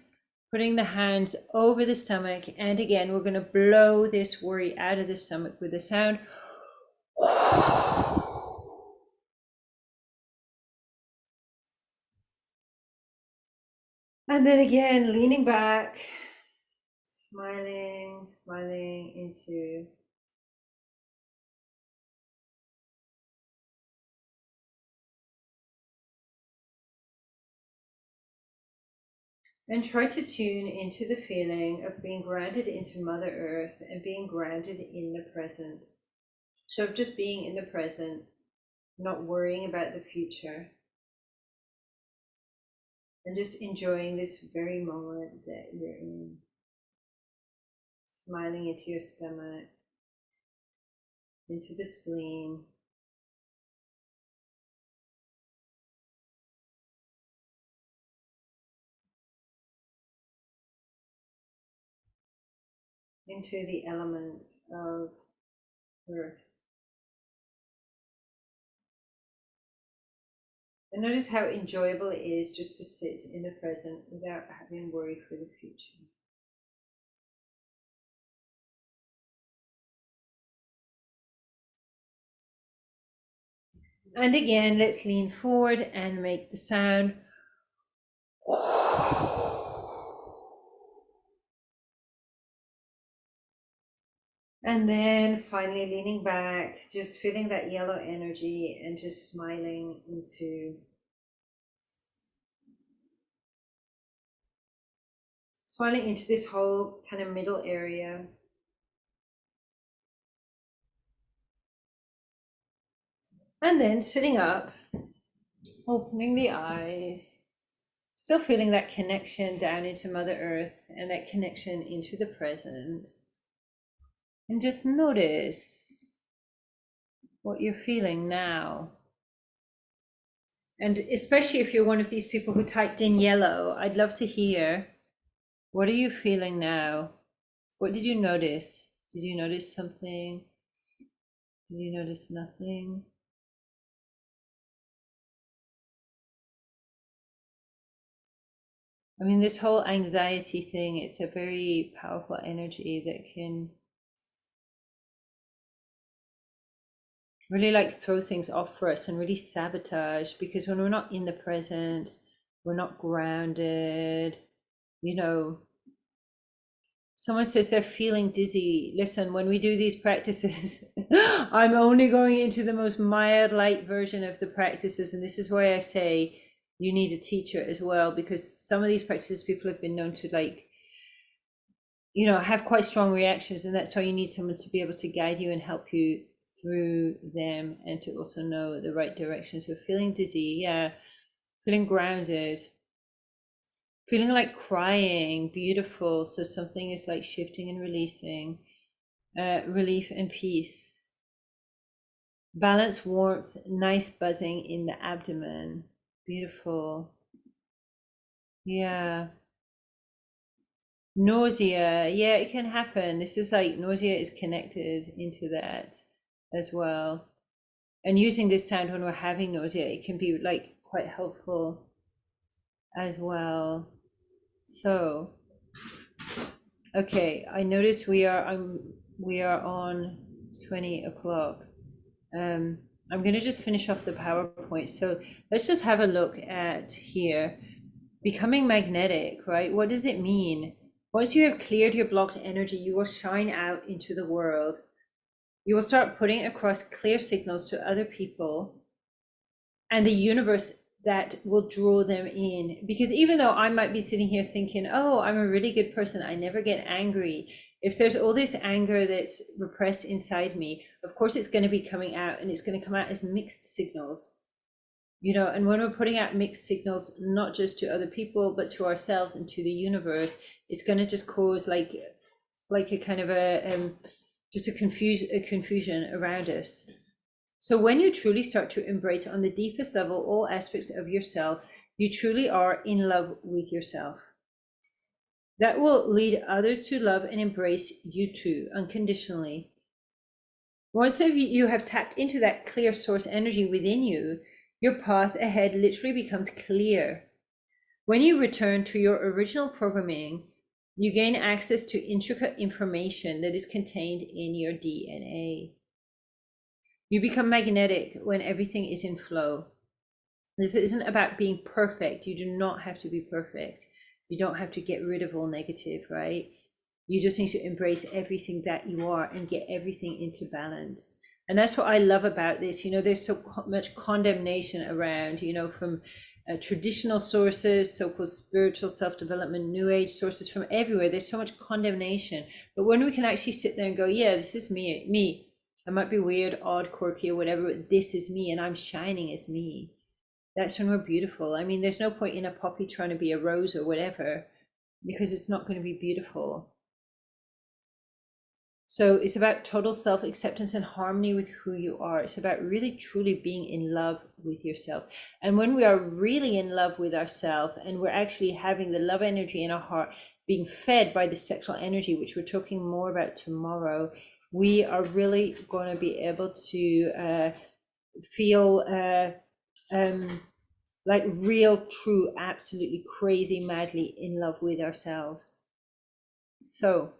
putting the hands over the stomach. And again, we're going to blow this worry out of the stomach with the sound. And then again, leaning back, smiling into And try to tune into the feeling of being grounded into Mother Earth and being grounded in the present. So just being in the present, not worrying about the future, and just enjoying this very moment that you're in. Smiling into your stomach, into the spleen. Into the elements of earth. And notice how enjoyable it is just to sit in the present without having worry for the future. And again, let's lean forward and make the sound. And then finally leaning back, just feeling that yellow energy and just smiling into this whole kind of middle area. And then sitting up, opening the eyes, still feeling that connection down into Mother Earth and that connection into the present. And just notice what you're feeling now. And especially if you're one of these people who typed in yellow, I'd love to hear, what are you feeling now? What did you notice? Did you notice something? Did you notice nothing? I mean, this whole anxiety thing, it's a very powerful energy that can really like throw things off for us and really sabotage, because when we're not in the present, we're not grounded, you know. Someone says they're feeling dizzy. Listen, when we do these practices, I'm only going into the most mild light version of the practices. And this is why I say you need a teacher as well, because some of these practices people have been known to like, you know, have quite strong reactions. And that's why you need someone to be able to guide you and help you through them and to also know the right direction. So feeling dizzy, yeah, feeling grounded, feeling like crying, beautiful. So something is like shifting and releasing, relief and peace. Balance, warmth, nice buzzing in the abdomen. Beautiful. Yeah. Nausea. Yeah, it can happen. This is like nausea is connected into that as well. And using this sound when we're having nausea, it can be like quite helpful as well. So, okay, I notice we are on 20 o'clock. I'm going to just finish off the PowerPoint. So let's just have a look at here. Becoming magnetic, right? What does it mean? Once you have cleared your blocked energy, you will shine out into the world. You will start putting across clear signals to other people and the universe that will draw them in. Because even though I might be sitting here thinking, oh, I'm a really good person, I never get angry. If there's all this anger that's repressed inside me, of course it's going to be coming out, and it's going to come out as mixed signals. You know, and when we're putting out mixed signals, not just to other people, but to ourselves and to the universe, it's going to just cause like a kind of a just a confusion around us. So when you truly start to embrace on the deepest level all aspects of yourself, you truly are in love with yourself. That will lead others to love and embrace you too, unconditionally. Once you have tapped into that clear source energy within you, your path ahead literally becomes clear. When you return to your original programming, you gain access to intricate information that is contained in your DNA. You become magnetic when everything is in flow. This isn't about being perfect. You do not have to be perfect. You don't have to get rid of all negative, right? You just need to embrace everything that you are and get everything into balance. And that's what I love about this. There's so much condemnation around, from traditional sources, so-called spiritual self-development, new age sources, from everywhere. There's so much condemnation. But when we can actually sit there and go, yeah, this is me. I might be weird, odd, quirky, or whatever, but this is me, and I'm shining as me. That's when we're beautiful. I mean, there's no point in a poppy trying to be a rose or whatever, because it's not going to be beautiful. So it's about total self-acceptance and harmony with who you are. It's about really truly being in love with yourself. And when we are really in love with ourselves, and we're actually having the love energy in our heart being fed by the sexual energy, which we're talking more about tomorrow, we are really going to be able to feel like real, true, absolutely crazy, madly in love with ourselves. So,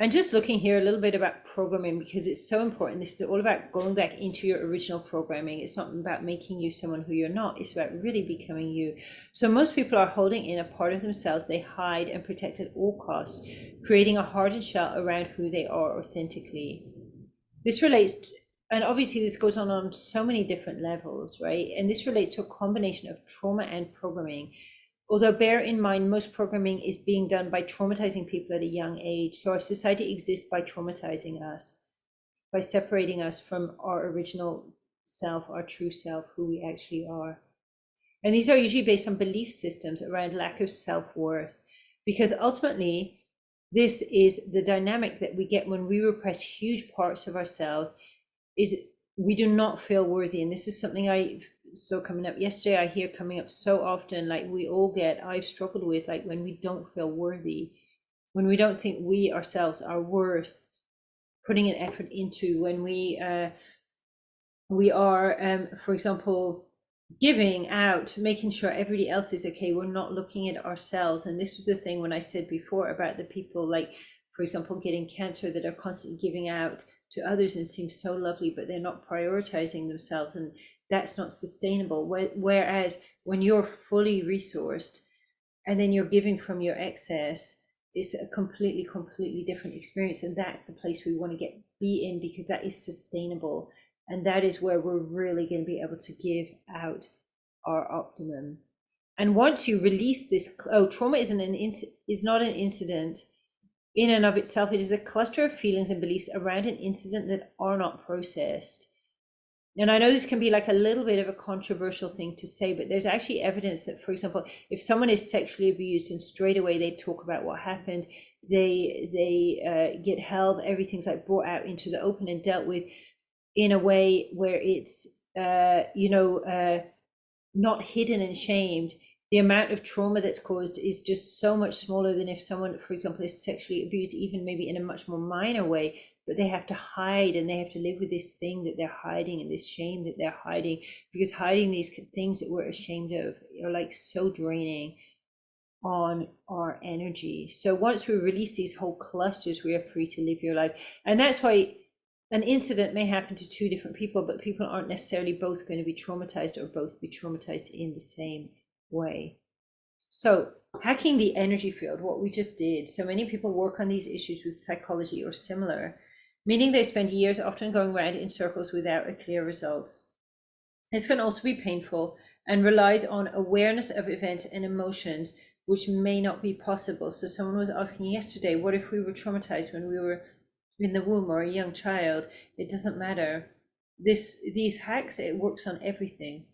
and just looking here a little bit about programming, because it's so important. This is all about going back into your original programming. It's not about making you someone who you're not. It's about really becoming you. So most people are holding in a part of themselves they hide and protect at all costs, creating a hardened shell around who they are authentically. This relates to, and obviously this goes on so many different levels, right? And this relates to a combination of trauma and programming. Although bear in mind, most programming is being done by traumatizing people at a young age. So our society exists by traumatizing us, by separating us from our original self, our true self, who we actually are. And these are usually based on belief systems around lack of self-worth, because ultimately this is the dynamic that we get when we repress huge parts of ourselves, is we do not feel worthy. And this is something I saw coming up yesterday, I hear coming up so often, like we all get, I've struggled with, like when we don't feel worthy, when we don't think we ourselves are worth putting an effort into, when we are for example giving out, making sure everybody else is okay, we're not looking at ourselves. And this was the thing when I said before about the people, like for example getting cancer, that are constantly giving out to others and seem so lovely, but they're not prioritizing themselves, and that's not sustainable. Whereas when you're fully resourced and then you're giving from your excess, it's a completely different experience. And that's the place we want to be in, because that is sustainable, and that is where we're really going to be able to give out our optimum. And once you release this, trauma is not an incident in and of itself. It is a cluster of feelings and beliefs around an incident that are not processed. And I know this can be like a little bit of a controversial thing to say, but there's actually evidence that, for example, if someone is sexually abused and straight away they talk about what happened, they get help, everything's like brought out into the open and dealt with in a way where it's not hidden and shamed, the amount of trauma that's caused is just so much smaller than if someone, for example, is sexually abused, even maybe in a much more minor way, but they have to hide and they have to live with this thing that they're hiding and this shame that they're hiding, because hiding these things that we're ashamed of are like so draining on our energy. So once we release these whole clusters, we are free to live your life. And that's why an incident may happen to two different people, but people aren't necessarily both going to be traumatized or both be traumatized in the same way. So hacking the energy field, what we just did. So many people work on these issues with psychology or similar, meaning they spend years often going around in circles without a clear result. This can also be painful and relies on awareness of events and emotions, which may not be possible. So someone was asking yesterday, what if we were traumatized when we were in the womb or a young child? It doesn't matter. These hacks, it works on everything,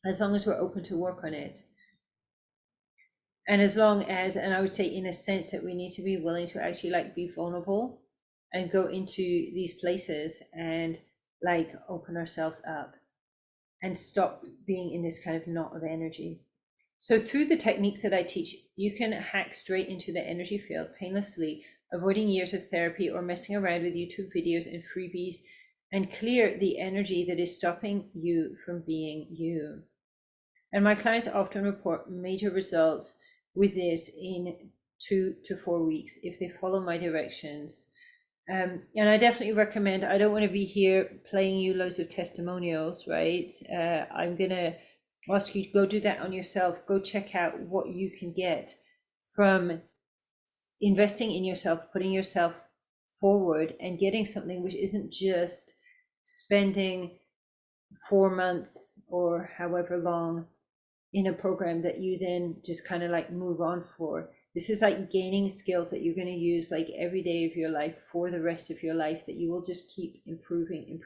as long as we're open to work on it. And as long as, and I would say in a sense that we need to be willing to actually like be vulnerable and go into these places and like open ourselves up and stop being in this kind of knot of energy. So through the techniques that I teach, you can hack straight into the energy field painlessly, avoiding years of therapy or messing around with YouTube videos and freebies, and clear the energy that is stopping you from being you. And my clients often report major results with this in 2 to 4 weeks if they follow my directions. And I definitely recommend, I don't want to be here playing you loads of testimonials, right? I'm going to ask you to go do that on yourself. Go check out what you can get from investing in yourself, putting yourself forward and getting something which isn't just spending 4 months or however long in a program that you then just kind of like move on for. This is like gaining skills that you're going to use like every day of your life for the rest of your life, that you will just keep improving,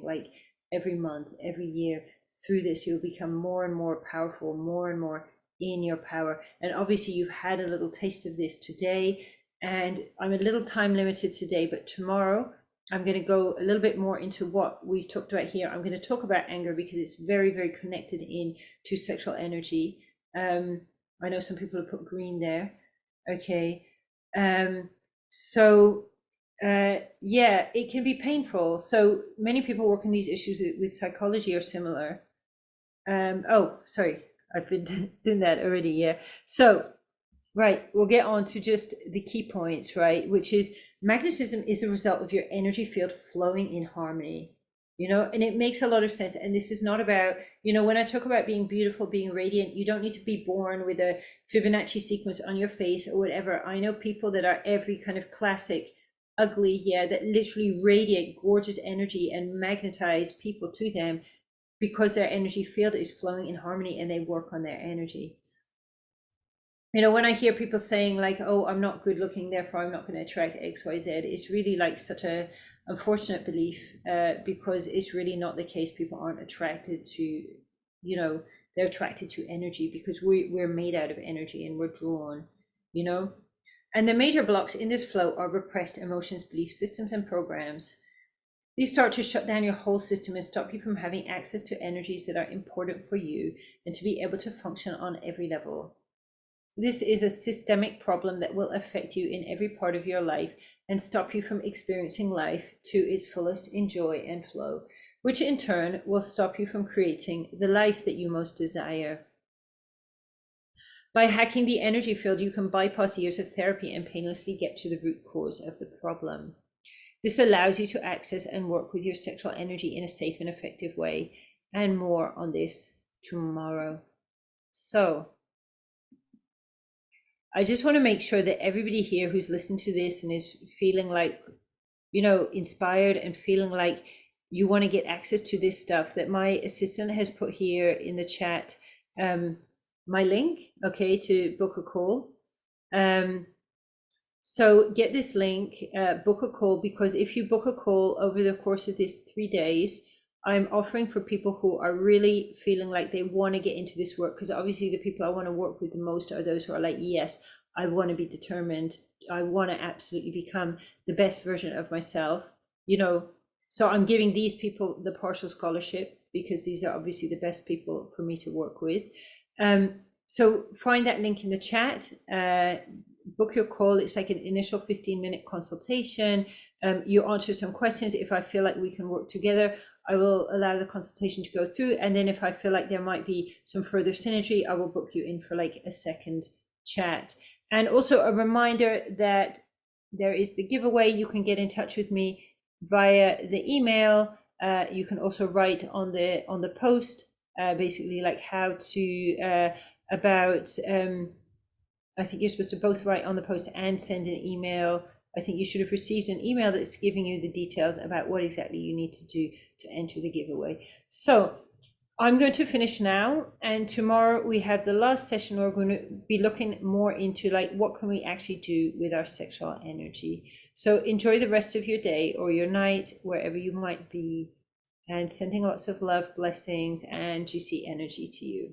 like every month, every year. Through this, you'll become more and more powerful, more and more in your power. And obviously you've had a little taste of this today, and I'm a little time limited today, but tomorrow I'm going to go a little bit more into what we've talked about here. I'm going to talk about anger because it's very, very connected in to sexual energy. I know some people have put green there. Okay. Yeah, it can be painful. So many people working these issues with psychology are similar. Oh, sorry, I've been doing that already. Yeah. So, right, we'll get on to just the key points, right? Which is magnetism is a result of your energy field flowing in harmony, and it makes a lot of sense. And this is not about, when I talk about being beautiful, being radiant, you don't need to be born with a Fibonacci sequence on your face or whatever. I know people that are every kind of classic ugly, that literally radiate gorgeous energy and magnetize people to them because their energy field is flowing in harmony and they work on their energy. When I hear people saying like, oh, I'm not good looking, therefore I'm not going to attract XYZ, it's really like such a unfortunate belief, because it's really not the case. People aren't attracted to, they're attracted to energy because we're made out of energy and we're drawn, And the major blocks in this flow are repressed emotions, belief systems, and programs. These start to shut down your whole system and stop you from having access to energies that are important for you and to be able to function on every level. This is a systemic problem that will affect you in every part of your life and stop you from experiencing life to its fullest in joy and flow, which in turn will stop you from creating the life that you most desire. By hacking the energy field, you can bypass years of therapy and painlessly get to the root cause of the problem. This allows you to access and work with your sexual energy in a safe and effective way, and more on this tomorrow. So, I just want to make sure that everybody here who's listened to this and is feeling like, inspired and feeling like you want to get access to this stuff, that my assistant has put here in the chat, my link, okay, to book a call. So get this link, book a call, because if you book a call over the course of these 3 days, I'm offering for people who are really feeling like they want to get into this work, because obviously the people I want to work with the most are those who are like, yes, I want to be determined. I want to absolutely become the best version of myself, So I'm giving these people the partial scholarship because these are obviously the best people for me to work with. So find that link in the chat, book your call. It's like an initial 15-minute consultation. You answer some questions. If I feel like we can work together, I will allow the consultation to go through. And then if I feel like there might be some further synergy, I will book you in for like a second chat. And also a reminder that there is the giveaway. You can get in touch with me via the email. You can also write on the post, basically like how to, I think you're supposed to both write on the post and send an email. I think you should have received an email that's giving you the details about what exactly you need to do to enter the giveaway. So I'm going to finish now, and tomorrow we have the last session. We're going to be looking more into like what can we actually do with our sexual energy. So enjoy the rest of your day or your night, wherever you might be, and sending lots of love, blessings, and juicy energy to you.